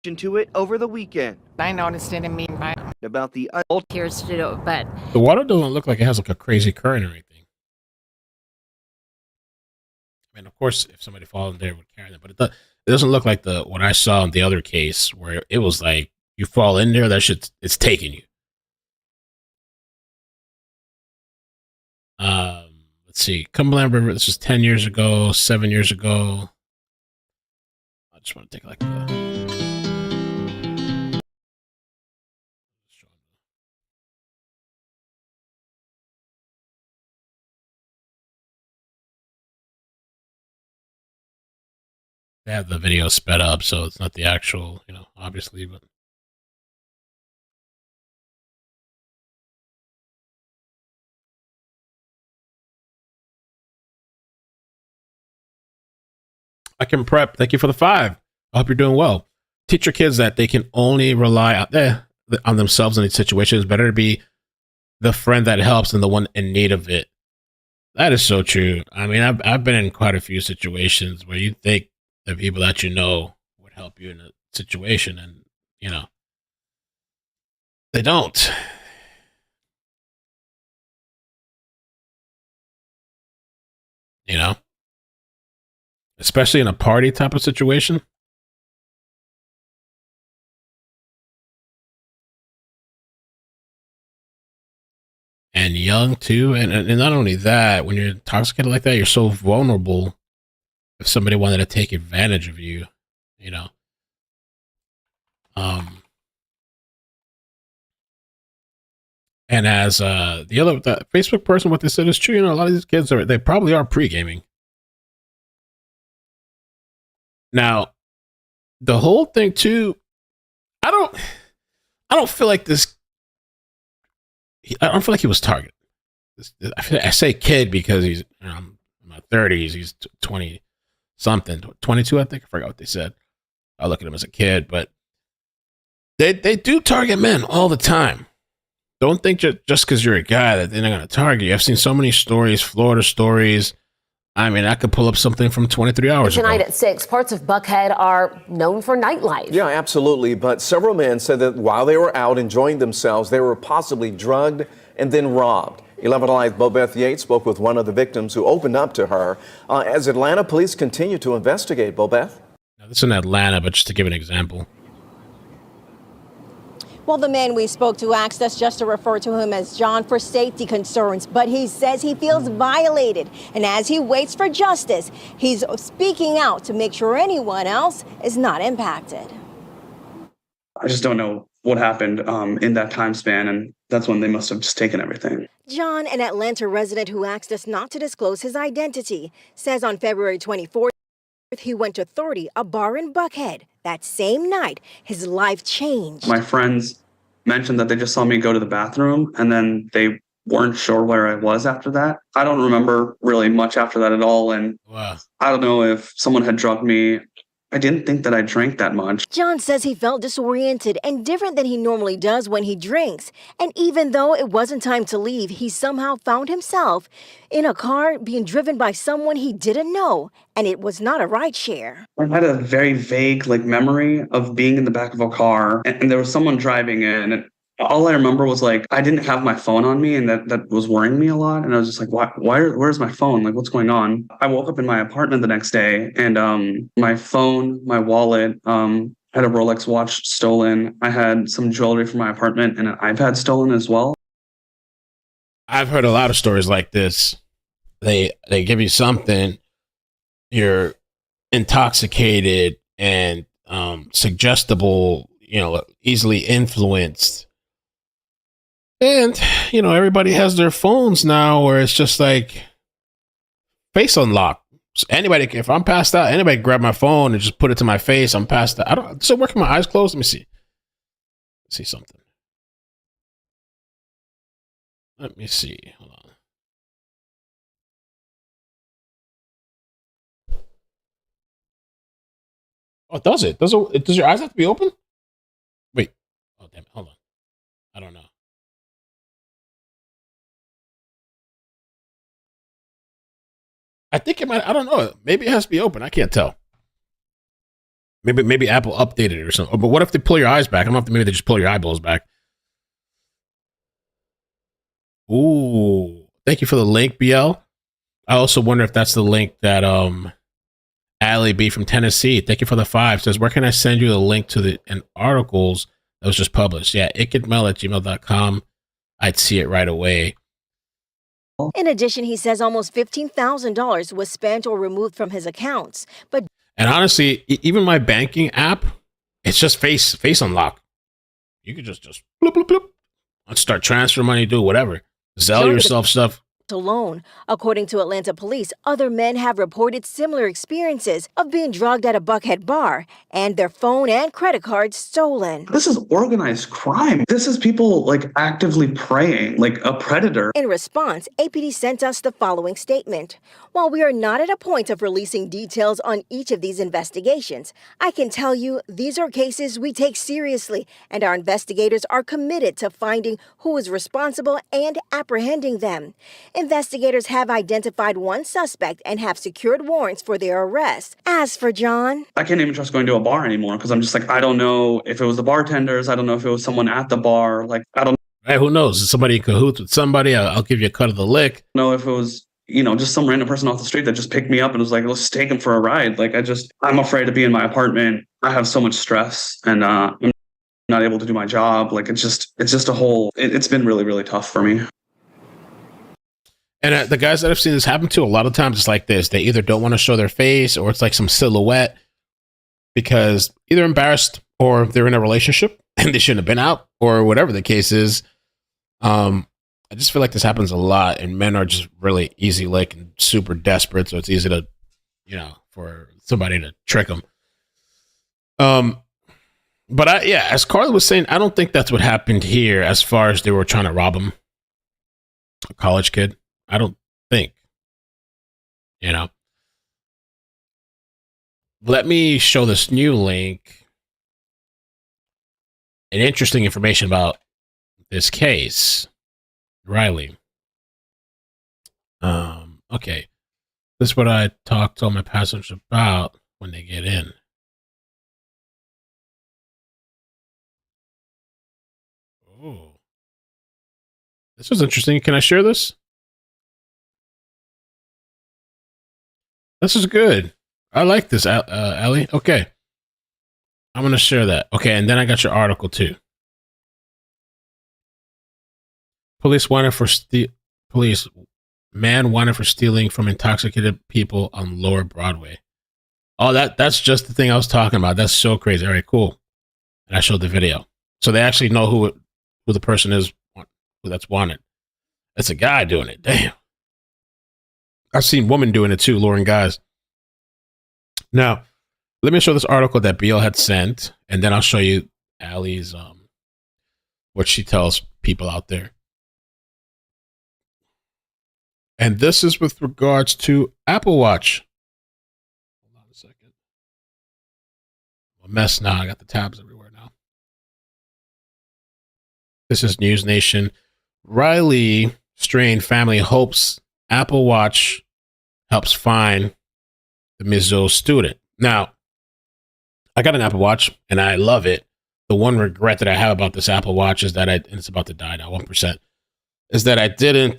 Speaker 16: into it over the weekend.
Speaker 17: I noticed it in me environment.
Speaker 16: About the
Speaker 17: Here's to do it, but
Speaker 1: the water doesn't look like it has like a crazy current or anything. I mean, of course, if somebody falls in there, it would carry them, but it doesn't look like what I saw in the other case where it was like you fall in there, that shit, it's taking you. Let's see, Cumberland River. This was 10 years ago, 7 years ago. I just want to take like they have the video sped up, so it's not the actual, obviously, but. I can prep. Thank you for the 5. I hope you're doing well. Teach your kids that they can only rely on themselves in these situations. It's better to be the friend that helps than the one in need of it. That is so true. I mean, I've been in quite a few situations where you think the people that you know would help you in a situation, and they don't. Especially in a party type of situation. And young too, and not only that, when you're intoxicated like that, you're so vulnerable. If somebody wanted to take advantage of you, you know. And as the Facebook person, what they said is true. A lot of these kids they probably are pre-gaming. Now, the whole thing too, I don't feel like this. I don't feel like he was targeted. I say kid because he's in my 30s. He's 20 something, 22, I think. I forgot what they said. I look at him as a kid, but they do target men all the time. Don't think just because you're a guy that they're not going to target you. I've seen so many stories, Florida stories. I mean, I could pull up something from 23 hours
Speaker 18: Tonight
Speaker 1: ago.
Speaker 18: at 6, parts of Buckhead are known for nightlife.
Speaker 19: Yeah, absolutely. But several men said that while they were out enjoying themselves, they were possibly drugged and then robbed. 11 Alive Bobeth Yates spoke with one of the victims who opened up to her as Atlanta police continue to investigate. Bobeth?
Speaker 1: Now, this is in Atlanta, but just to give an example.
Speaker 20: Well, the man we spoke to asked us just to refer to him as John for safety concerns, but he says he feels violated. And as he waits for justice, he's speaking out to make sure anyone else is not impacted.
Speaker 21: I just don't know what happened in that time span, and that's when they must have just taken everything.
Speaker 20: John, an Atlanta resident who asked us not to disclose his identity, says on February 24th, he went to 30, a bar in Buckhead. That same night, his life changed.
Speaker 21: My friends mentioned that they just saw me go to the bathroom, and then they weren't sure where I was after that. I don't remember really much after that at all, and
Speaker 1: wow.
Speaker 21: I don't know if someone had drugged me. I didn't think that I drank that much.
Speaker 20: John says he felt disoriented and different than he normally does when he drinks. And even though it wasn't time to leave, he somehow found himself in a car being driven by someone he didn't know. And it was not a rideshare.
Speaker 21: I had a very vague memory of being in the back of a car, and there was someone driving in. And all I remember was I didn't have my phone on me, and that was worrying me a lot. And I was just like, where's my phone? What's going on? I woke up in my apartment the next day, and my phone, my wallet, had a Rolex watch stolen. I had some jewelry from my apartment and an iPad stolen as well.
Speaker 1: I've heard a lot of stories like this. They give you something, you're intoxicated and suggestible, easily influenced. And, everybody has their phones now where it's just face unlock. So anybody, if I'm passed out, anybody can grab my phone and just put it to my face. I'm passed out. Does it work with my eyes closed? Let me see. See something. Let me see. Hold on. Oh, does it? Does your eyes have to be open? Wait. Oh, damn it. Hold on. I don't know. I think it might. I don't know. Maybe it has to be open. I can't tell. Maybe Apple updated it or something. But what if they pull your eyes back? I don't know if maybe they just pull your eyeballs back. Ooh. Thank you for the link, BL. I also wonder if that's the link that Allie B from Tennessee. Thank you for the 5. Says, where can I send you the link to the articles that was just published? Yeah, ikidmail@gmail.com. I'd see it right away.
Speaker 20: In addition, he says almost $15,000 was spent or removed from his accounts.
Speaker 1: And honestly, even my banking app, it's just face unlock. You could just bloop, bloop, bloop. Let's start transferring money, do whatever. Sell yourself stuff.
Speaker 20: Alone. According to Atlanta police, other men have reported similar experiences of being drugged at a Buckhead bar and their phone and credit cards stolen.
Speaker 21: This is organized crime. This is people actively preying like a predator.
Speaker 20: In response, APD sent us the following statement. While we are not at a point of releasing details on each of these investigations, I can tell you these are cases we take seriously, and our investigators are committed to finding who is responsible and apprehending them. Investigators have identified one suspect and have secured warrants for their arrest. As for John,
Speaker 21: I can't even trust going to a bar anymore because I'm just like, I don't know if it was the bartenders. I don't know if it was someone at the bar. Like, I don't
Speaker 1: Hey, who knows? Is somebody in cahoots with somebody? I'll give you a cut of the lick.
Speaker 21: know if it was, just some random person off the street that just picked me up and was like, let's take him for a ride. Like, I'm afraid to be in my apartment. I have so much stress and I'm not able to do my job. Like, it's just it's been really, really tough for me.
Speaker 1: And the guys that I've seen this happen to, a lot of times it's like this. They either don't want to show their face or it's like some silhouette because either embarrassed or they're in a relationship and they shouldn't have been out or whatever the case is. I just feel like this happens a lot and men are just really easy lick and super desperate. So it's easy to, for somebody to trick them. But as Carly was saying, I don't think that's what happened here as far as they were trying to rob him. A college kid. I don't think, Let me show this new link. An interesting information about this case. Riley. Okay. This is what I talked to all my passengers about when they get in. Oh. This was interesting. Can I share this? This is good. I like this, Allie. Okay. I'm going to share that. Okay, and then I got your article too. Man wanted for stealing from intoxicated people on Lower Broadway. Oh, that's just the thing I was talking about. That's so crazy. All right, cool. And I showed the video. So they actually know who the person is who that's wanted. It's a guy doing it. Damn. I've seen women doing it too, luring guys. Now, let me show this article that BL had sent, and then I'll show you Allie's what she tells people out there. And this is with regards to Apple Watch. Hold on a second. I'm a mess now. I got the tabs everywhere now. This is News Nation. Riley Strain family hopes Apple Watch helps find the Mizzou student. Now, I got an Apple Watch and I love it. The one regret that I have about this Apple Watch is that and it's about to die now, 1%, is that I didn't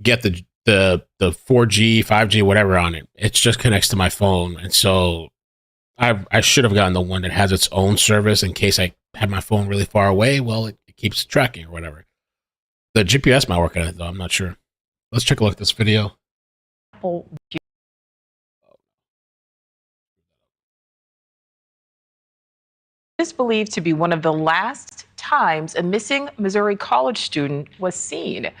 Speaker 1: get the 4G, 5G, whatever on it. It just connects to my phone. And so I should have gotten the one that has its own service in case I had my phone really far away. Well, it keeps tracking or whatever. The GPS might work on it, though. I'm not sure. Let's take a look at this video.
Speaker 2: Is believed to be one of the last times a missing Missouri college student was seen.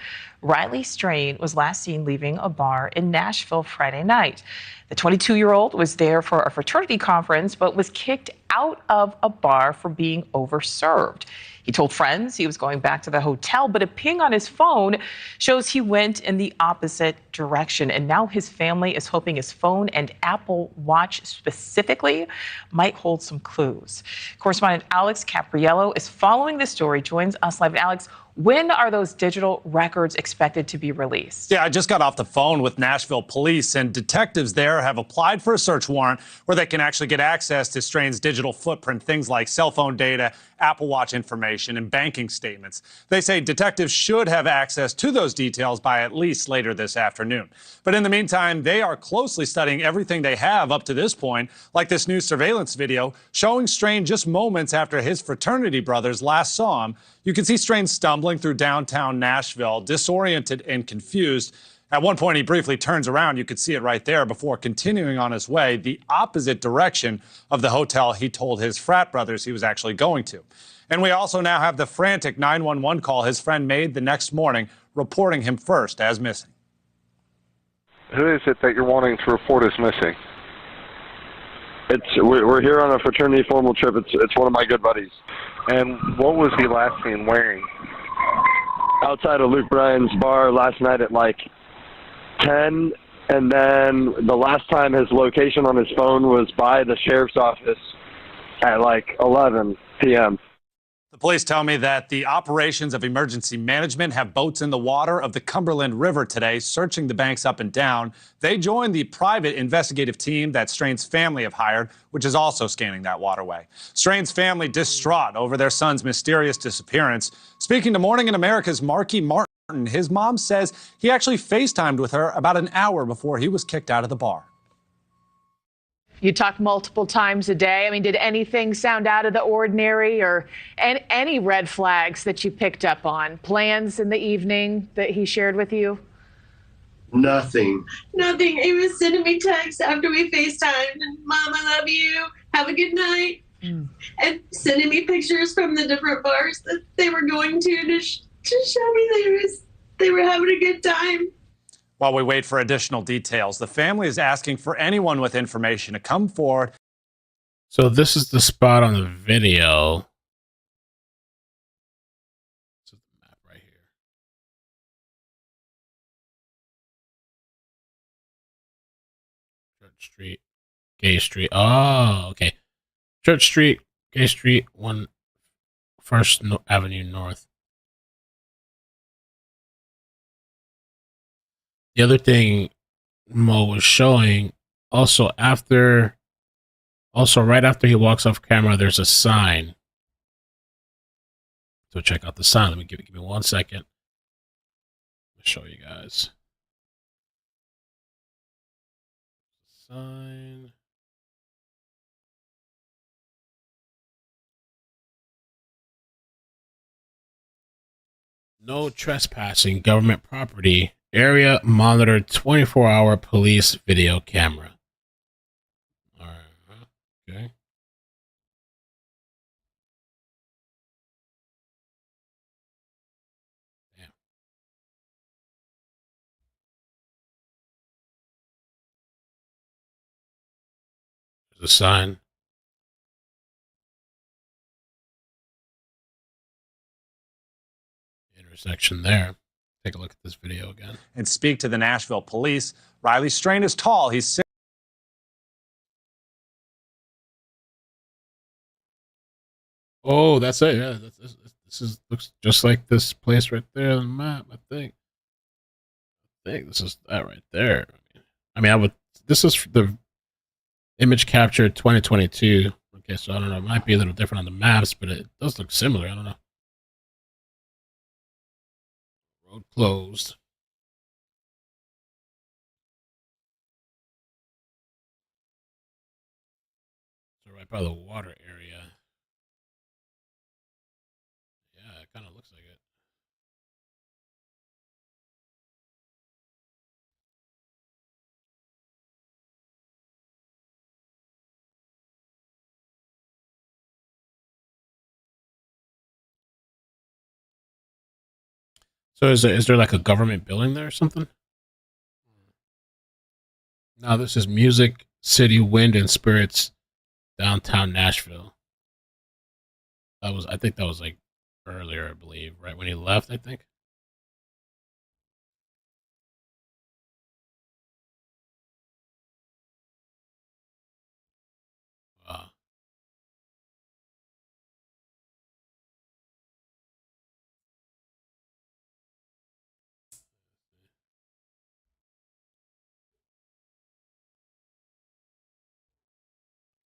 Speaker 2: Riley Strain was last seen leaving a bar in Nashville Friday night. The 22-year-old was there for a fraternity conference, but was kicked out of a bar for being overserved. He told friends he was going back to the hotel, but a ping on his phone shows he went in the opposite direction. And now his family is hoping his phone and Apple Watch specifically might hold some clues. Correspondent Alex Capriello is following this story, joins us live. Alex, when are those digital records expected to be released?
Speaker 22: Yeah, I just got off the phone with Nashville police, and detectives there have applied for a search warrant where they can actually get access to Strain's digital footprint, things like cell phone data, Apple Watch information, and banking statements. They say detectives should have access to those details by at least later this afternoon. But in the meantime, they are closely studying everything they have up to this point, like this new surveillance video showing Strain just moments after his fraternity brothers last saw him. You can see Strain stumbling through downtown Nashville, disoriented and confused. At one point, he briefly turns around. You could see it right there before continuing on his way the opposite direction of the hotel he told his frat brothers he was actually going to. And we also now have the frantic 911 call his friend made the next morning, reporting him first as missing.
Speaker 12: Who is it that you're wanting to report as missing?
Speaker 13: We're here on a fraternity formal trip. It's one of my good buddies.
Speaker 12: And what was he last seen wearing?
Speaker 13: Outside of Luke Bryan's bar last night at like 10, and then the last time his location on his phone was by the sheriff's office at like 11 p.m.
Speaker 22: The Police tell me that the operations of emergency management have boats in the water of the Cumberland River today, searching the banks up and down. They joined the private investigative team that Strain's family have hired, which is also scanning that waterway. Strain's family distraught over their son's mysterious disappearance. Speaking to Morning in America's Marky Martin, his mom says he actually FaceTimed with her about an hour before he was kicked out of the bar.
Speaker 6: You talk multiple times a day. I mean, did anything sound out of the ordinary or any red flags that you picked up on? Plans in the evening that he shared with you?
Speaker 7: Nothing.
Speaker 3: Nothing. He was sending me texts after we FaceTimed. Mom, I love you. Have a good night. And sending me pictures from the different bars that they were going to show me they were having a good time.
Speaker 22: While we wait for additional details, the family is asking for anyone with information to come forward.
Speaker 1: So this is the spot on the video. This is the map right here. Church Street, Gay Street. Oh, okay. Church Street, Gay Street, First Avenue North. The other thing Mo was showing, also right after he walks off camera, there's a sign. So check out the sign. Let me give me 1 second. I'll show you guys. Sign. No trespassing government property. Area monitored 24-hour police video camera. All right. Okay. Damn. There's a sign. Intersection there. Take a look at this video again.
Speaker 22: And speak to the Nashville police. Riley Strain is tall. He's 6.
Speaker 1: Oh, that's it. Yeah, looks just like this place right there on the map. I think this is that right there. I mean, this is the image captured 2022. Okay, so I don't know. It might be a little different on the maps, but it does look similar. I don't know. Road closed. So right by the water area. Yeah, it kind of looks like it. So is there like a government building there or something? No, this is Music City Wind and Spirits, downtown Nashville. I think that was like earlier, I believe, right when he left, I think.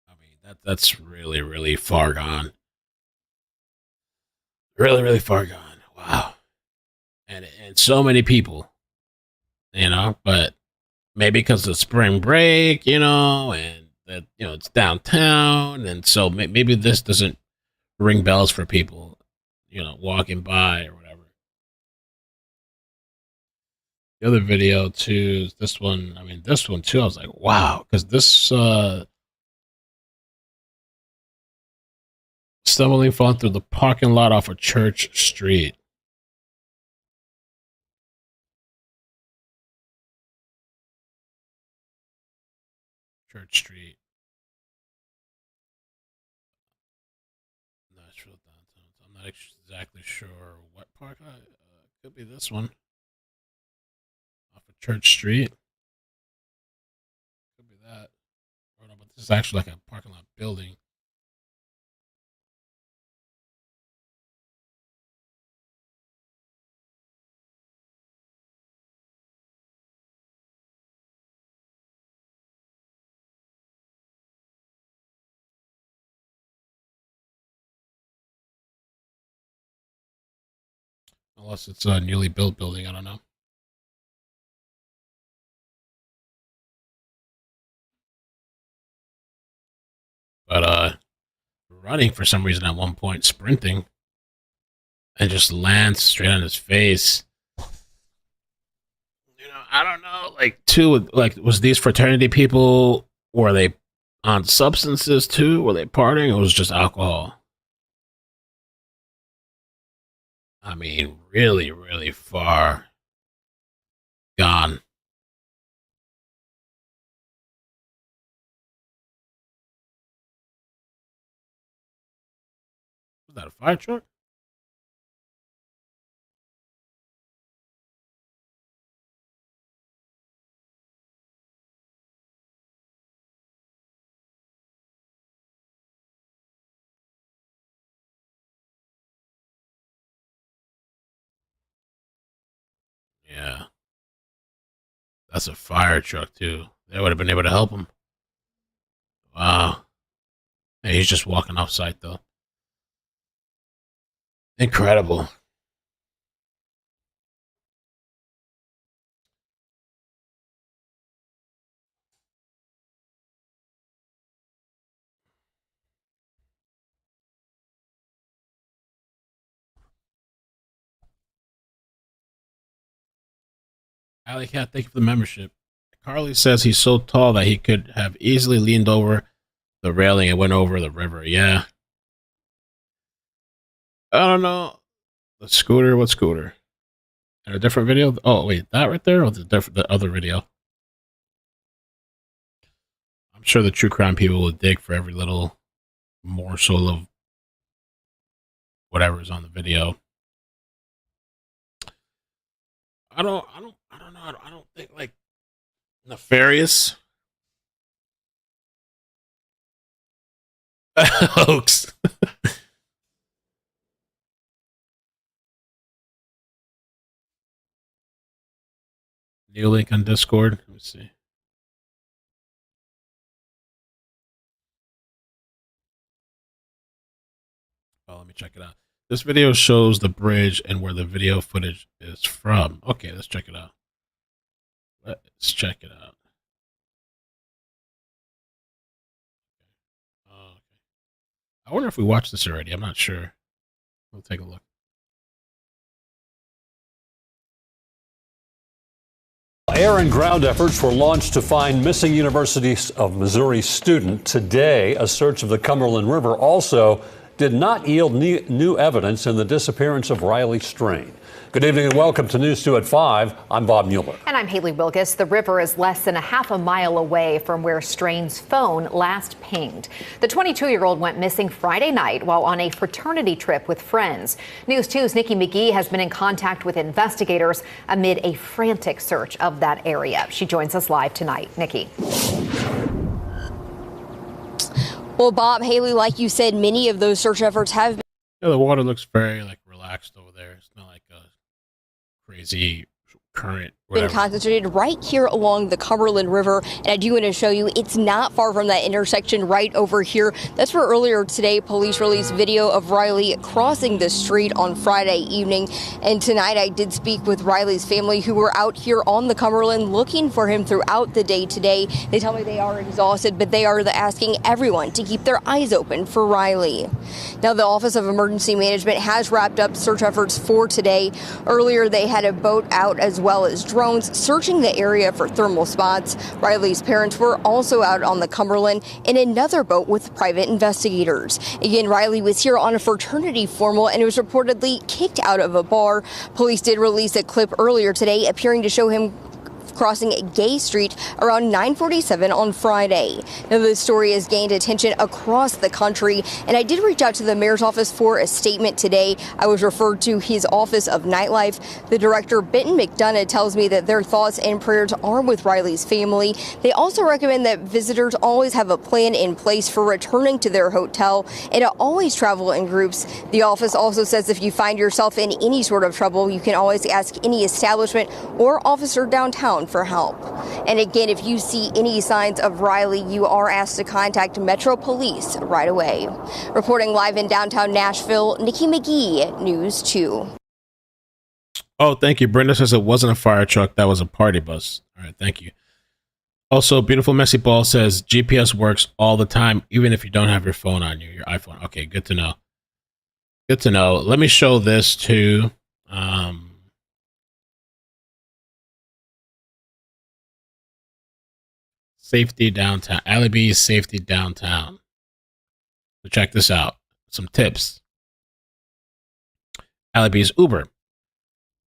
Speaker 1: I mean, that's really, really far gone. Really, really far gone. Wow. And so many people, but maybe because of spring break, and that, it's downtown. And so maybe this doesn't ring bells for people, walking by or whatever. The other video too is this one. I mean, this one too, I was like, wow, because this stumbling falling through the parking lot off of Church Street. Church Street. Nashville downtown. So I'm not exactly sure what park. Could be this one. Off of Church Street. Could be that. I don't know, but this is actually like a parking lot building. Unless it's a newly built building, I don't know. But running for some reason at one point, sprinting, and just lands straight on his face. I don't know. Like, was these fraternity people, were they on substances too? Were they partying, or was it just alcohol? I mean, really, really far gone. Was that a fire truck? Yeah. That's a fire truck, too. They would have been able to help him. Wow. Hey, he's just walking off site, though. Incredible. Alley Cat, thank you for the membership. Carly says he's so tall that he could have easily leaned over the railing and went over the river. Yeah. I don't know. The scooter, what scooter? In a different video? Oh, wait, that right there? Or the other video? I'm sure the true crime people will dig for every little morsel of whatever's on the video. I don't know. I don't think like nefarious hoax. New link on Discord. Let me see. Oh, let me check it out. This video shows the bridge and where the video footage is from. Okay, let's check it out. Let's check it out. Oh, okay. I wonder if we watched this already. I'm not sure. We'll take a look.
Speaker 5: Air and ground efforts were launched to find missing University of Missouri student. Today, a search of the Cumberland River also did not yield new evidence in the disappearance of Riley Strain. Good evening and welcome to News 2 at 5. I'm Bob Mueller.
Speaker 8: And I'm Haley Wilkes. The river is less than a half a mile away from where Strain's phone last pinged. The 22-year-old went missing Friday night while on a fraternity trip with friends. News 2's Nikki McGee has been in contact with investigators amid a frantic search of that area. She joins us live tonight. Nikki.
Speaker 23: Well, Bob, Haley, like you said, many of those search efforts have been.
Speaker 1: Yeah, the water looks very relaxed over there. It's not like a crazy current.
Speaker 23: Been concentrated right here along the Cumberland River, and I do want to show you it's not far from that intersection right over here. That's where earlier today police released video of Riley crossing the street on Friday evening, and tonight I did speak with Riley's family who were out here on the Cumberland looking for him throughout the day today. They tell me they are exhausted, but they are asking everyone to keep their eyes open for Riley. Now the Office of Emergency Management has wrapped up search efforts for today. Earlier they had a boat out as well as drones searching the area for thermal spots. Riley's parents were also out on the Cumberland in another boat with private investigators. Again, Riley was here on a fraternity formal and was reportedly kicked out of a bar. Police did release a clip earlier today appearing to show him crossing Gay Street around 9:47 on Friday. Now, this story has gained attention across the country, and I did reach out to the mayor's office for a statement today. I was referred to his Office of Nightlife. The director, Benton McDonough, tells me that their thoughts and prayers are with Riley's family. They also recommend that visitors always have a plan in place for returning to their hotel and to always travel in groups. The office also says if you find yourself in any sort of trouble, you can always ask any establishment or officer downtown for help. And again, if you see any signs of Riley, you are asked to contact Metro Police right away. Reporting live in downtown Nashville, Nikki McGee, News 2.
Speaker 1: Oh, thank you. Brenda says it wasn't a fire truck. That was a party bus. All right. Thank you. Also, Beautiful Messy Ball says GPS works all the time, even if you don't have your phone on you, your iPhone. Okay. Good to know. Good to know. Let me show this to, safety downtown. Allie B's safety downtown. So check this out. Some tips. Allie B's Uber.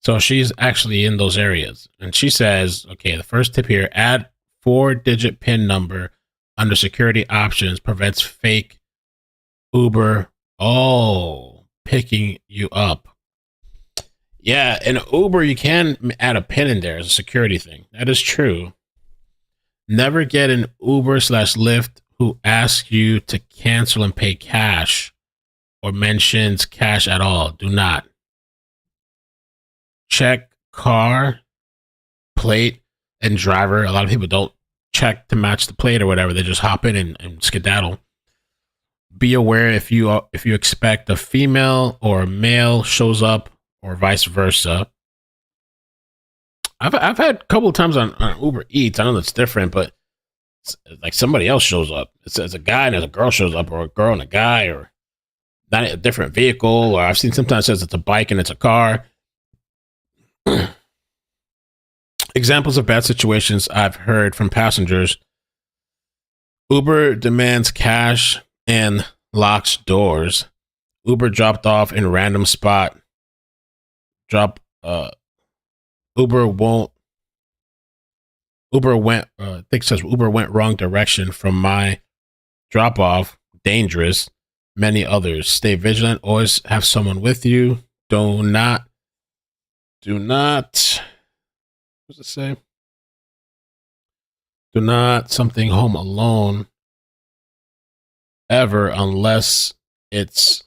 Speaker 1: So she's actually in those areas. And she says, okay, the first tip here, add 4-digit PIN number under security options prevents fake Uber. Oh, picking you up. Yeah, in Uber, you can add a PIN in there as a security thing. That is true. Never get an Uber/Lyft who asks you to cancel and pay cash or mentions cash at all. Do not. Check car, plate, and driver. A lot of people don't check to match the plate or whatever. They just hop in and skedaddle. Be aware if you expect a female or a male shows up or vice versa. I've had a couple of times on Uber Eats. I know that's different, but it's like somebody else shows up. It's a guy and there's a girl shows up, or a girl and a guy, or not a different vehicle. Or I've seen sometimes it says it's a bike and it's a car. Examples of bad situations I've heard from passengers. Uber demands cash and locks doors. Uber dropped off in random spot. Uber went I think it says Uber went wrong direction from my drop off. Dangerous. Many others. Stay vigilant. Always have someone with you. Do not what's it say? Do not something home alone ever unless it's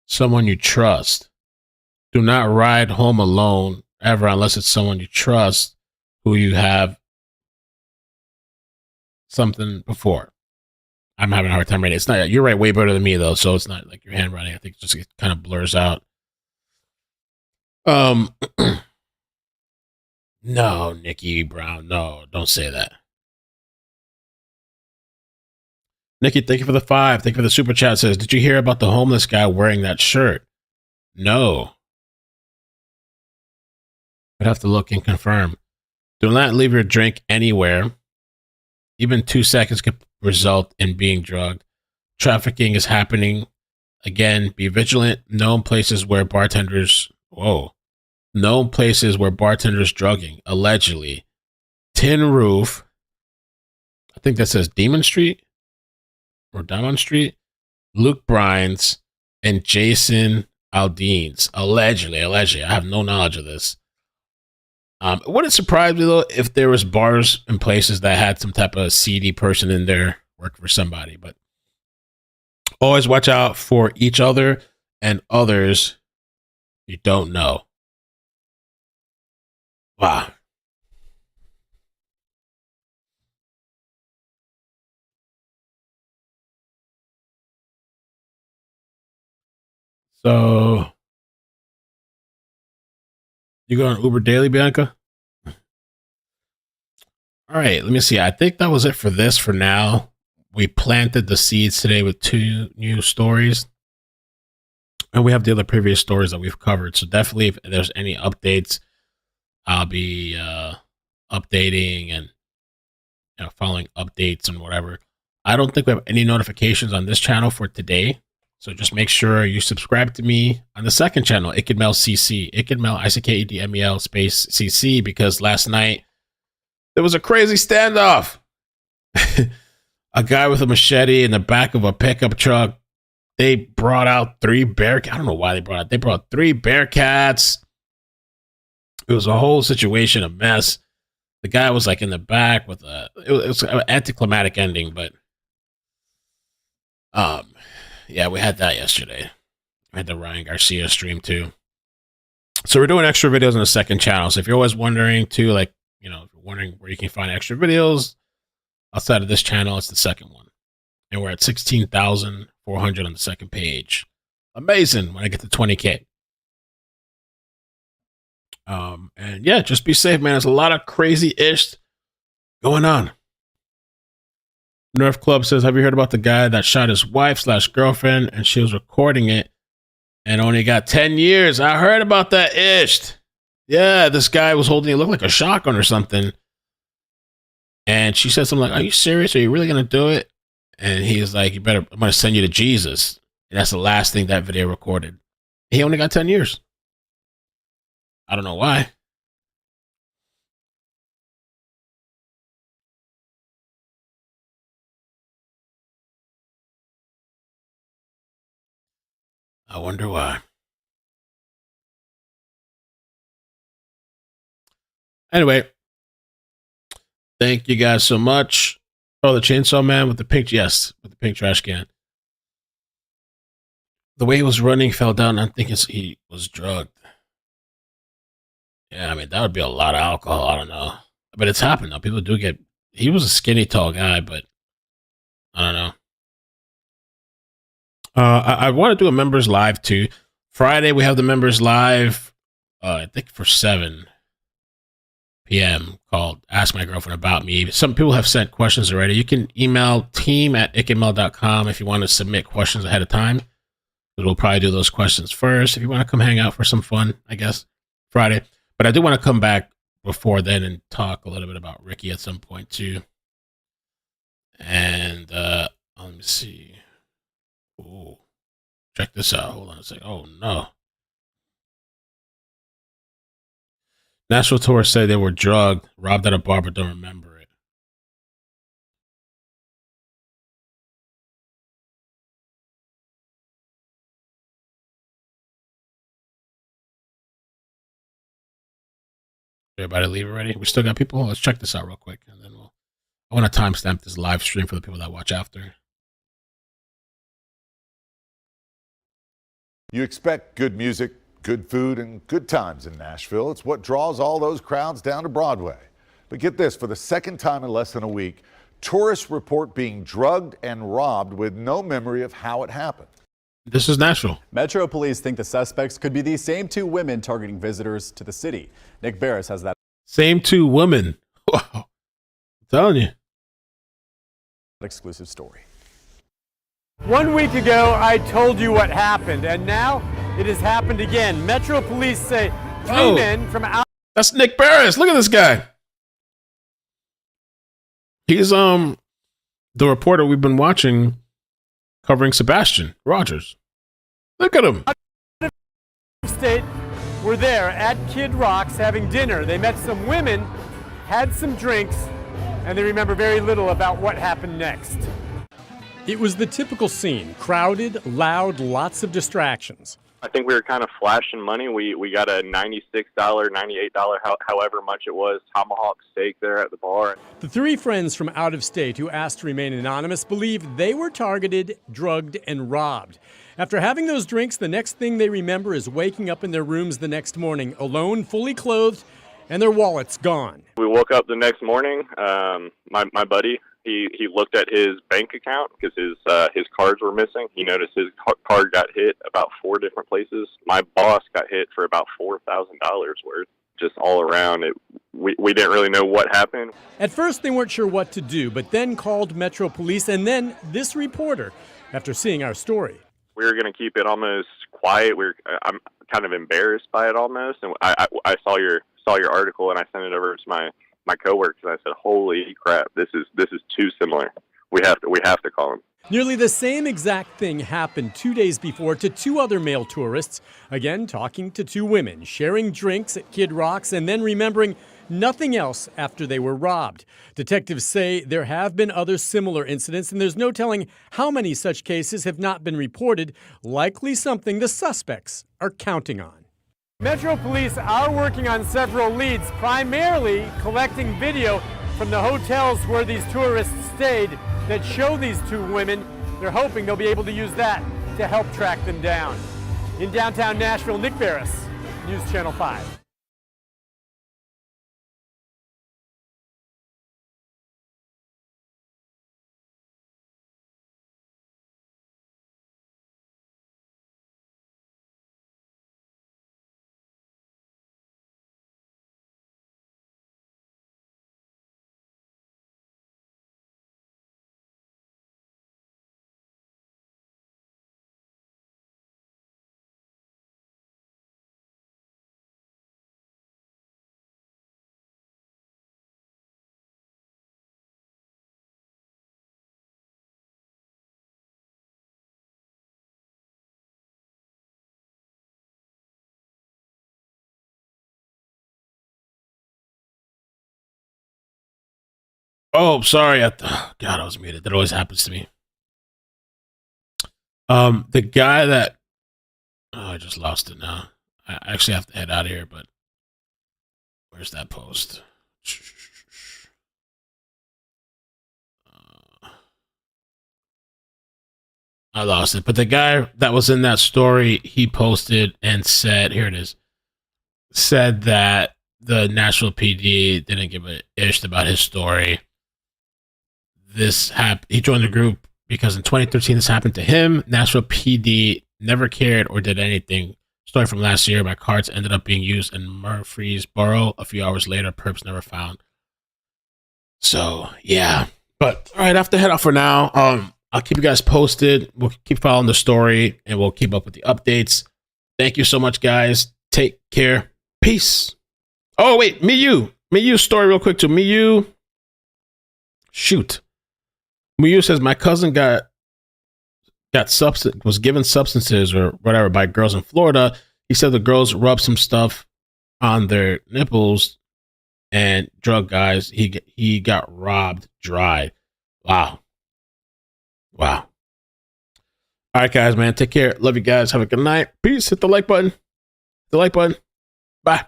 Speaker 1: someone you trust. Do not ride home alone ever unless it's someone you trust who you have something before. I'm having a hard time reading. It's not, you're right, way better than me though, so it's not like your handwriting. I think it just kind of blurs out. No, Nikki Brown, no, don't say that. Nikki, thank you for the 5. Thank you for the super chat. Says, did you hear about the homeless guy wearing that shirt? No. I'd have to look and confirm. Do not leave your drink anywhere. Even 2 seconds could result in being drugged. Trafficking is happening. Again, be vigilant. Known places where bartenders drugging, allegedly. Tin Roof. I think that says Demon Street or Diamond Street. Luke Bryan's and Jason Aldean's. Allegedly. I have no knowledge of this. It wouldn't surprise me though if there was bars and places that had some type of seedy person in there working for somebody, but always watch out for each other and others you don't know. Wow. So you go on Uber Daily, Bianca? All right, let me see. I think that was it for this for now. We planted the seeds today with 2 new stories. And we have the other previous stories that we've covered. So definitely if there's any updates, I'll be updating and following updates and whatever. I don't think we have any notifications on this channel for today. So just make sure you subscribe to me on the second channel, Ikedmel CC. Ikedmel, ICKEDMEL space CC, because last night there was a crazy standoff. A guy with a machete in the back of a pickup truck. They brought out 3 bearcats. I don't know why they brought 3 bearcats. It was a whole situation, a mess. The guy was like in the back with it was an anticlimactic ending, but yeah, we had that yesterday. I had the Ryan Garcia stream too. So we're doing extra videos on the second channel. So if you're always wondering too, like, if you're wondering where you can find extra videos outside of this channel, it's the second one. And we're at 16,400 on the second page. Amazing when I get to 20K. And yeah, just be safe, man. There's a lot of crazy ish going on. Nerf Club says, have you heard about the guy that shot his wife/girlfriend and she was recording it and only got 10 years? I heard about that ish. Yeah, this guy was holding it, looked like a shotgun or something. And she said something like, are you serious? Are you really going to do it? And he's like, I'm going to send you to Jesus. And that's the last thing that video recorded. He only got 10 years. I don't know why. I wonder why. Anyway, thank you guys so much. Oh, the Chainsaw Man with the pink, yes, with the pink trash can. The way he was running, fell down. I'm thinking he was drugged. Yeah, I mean, that would be a lot of alcohol. I don't know. But it's happened, though. People do get... He was a skinny, tall guy, but I don't know. I want to do a members live, too. Friday, we have the members live, I think for 7 p.m. called Ask My Girlfriend About Me. Some people have sent questions already. You can email team@ikemail.com if you want to submit questions ahead of time. We'll probably do those questions first. If you want to come hang out for some fun, I guess, Friday. But I do want to come back before then and talk a little bit about Ricky at some point, too. And let me see. Ooh, check this out. Hold on a second. Oh, no. National tourists say they were drugged, robbed at a bar, but don't remember it. Everybody leave already? We still got people? Let's check this out real quick. And then I want to timestamp this live stream for the people that watch after.
Speaker 9: You expect good music, good food, and good times in Nashville. It's what draws all those crowds down to Broadway. But get this, for the second time in less than a week, tourists report being drugged and robbed with no memory of how it happened.
Speaker 1: This is Nashville.
Speaker 11: Metro police think the suspects could be these same 2 women targeting visitors to the city. Nick Barris has that.
Speaker 1: Same 2 women. Wow. I'm telling you.
Speaker 11: Exclusive story.
Speaker 14: 1 week ago, I told you what happened, and now it has happened again. Metro police say 3 men from out.
Speaker 1: That's Nick Barris. Look at this guy. He's the reporter we've been watching covering Sebastian Rogers. Look at him.
Speaker 14: State were there at Kid Rock's having dinner. They met some women, had some drinks, and they remember very little about what happened next. It was the typical scene, crowded, loud, lots of distractions.
Speaker 24: I think we were kind of flashing money. We got a $96, $98, however much it was, tomahawk steak there at the bar.
Speaker 14: The 3 friends from out of state who asked to remain anonymous believe they were targeted, drugged, and robbed. After having those drinks, the next thing they remember is waking up in their rooms the next morning, alone, fully clothed, and their wallets gone.
Speaker 24: We woke up the next morning. My buddy, he looked at his bank account because his cards were missing. He noticed his card got hit about 4 different places. My boss got hit for about $4,000 worth. Just all around, we didn't really know what happened.
Speaker 14: At first, they weren't sure what to do, but then called Metro Police and then this reporter after seeing our story.
Speaker 24: We were going to keep it almost quiet. I'm kind of embarrassed by it almost, and I saw your article and I sent it over to my coworkers and I said, "Holy crap! This is too similar. We have to call him."
Speaker 14: Nearly the same exact thing happened 2 days before to 2 other male tourists, again talking to 2 women, sharing drinks at Kid Rock's, and then remembering nothing else after they were robbed. Detectives say there have been other similar incidents, and there's no telling how many such cases have not been reported, likely something the suspects are counting on. Metro Police are working on several leads, primarily collecting video from the hotels where these tourists stayed that show these 2 women. They're hoping they'll be able to use that to help track them down. In downtown Nashville, Nick Barris, News Channel 5.
Speaker 1: Oh, sorry. God, I was muted. That always happens to me. The guy that I just lost it now. I actually have to head out of here, but where's that post? I lost it. But the guy that was in that story, he posted and said, here it is, said that the Nashville PD didn't give a ish about his story. He joined the group because in 2013 this happened to him. Nashville PD never cared or did anything. Story from last year, my cards ended up being used in Murfreesboro. A few hours later, perps never found. So yeah, but all right, I have to head out for now. I'll keep you guys posted. We'll keep following the story and we'll keep up with the updates. Thank you so much, guys. Take care. Peace. Oh wait, Miyu story real quick too. Miyu says my cousin was given substances or whatever by girls in Florida. He said the girls rubbed some stuff on their nipples and drug guys. He got robbed dry. Wow. All right, guys, man. Take care. Love you guys. Have a good night. Peace. Hit the like button. Bye.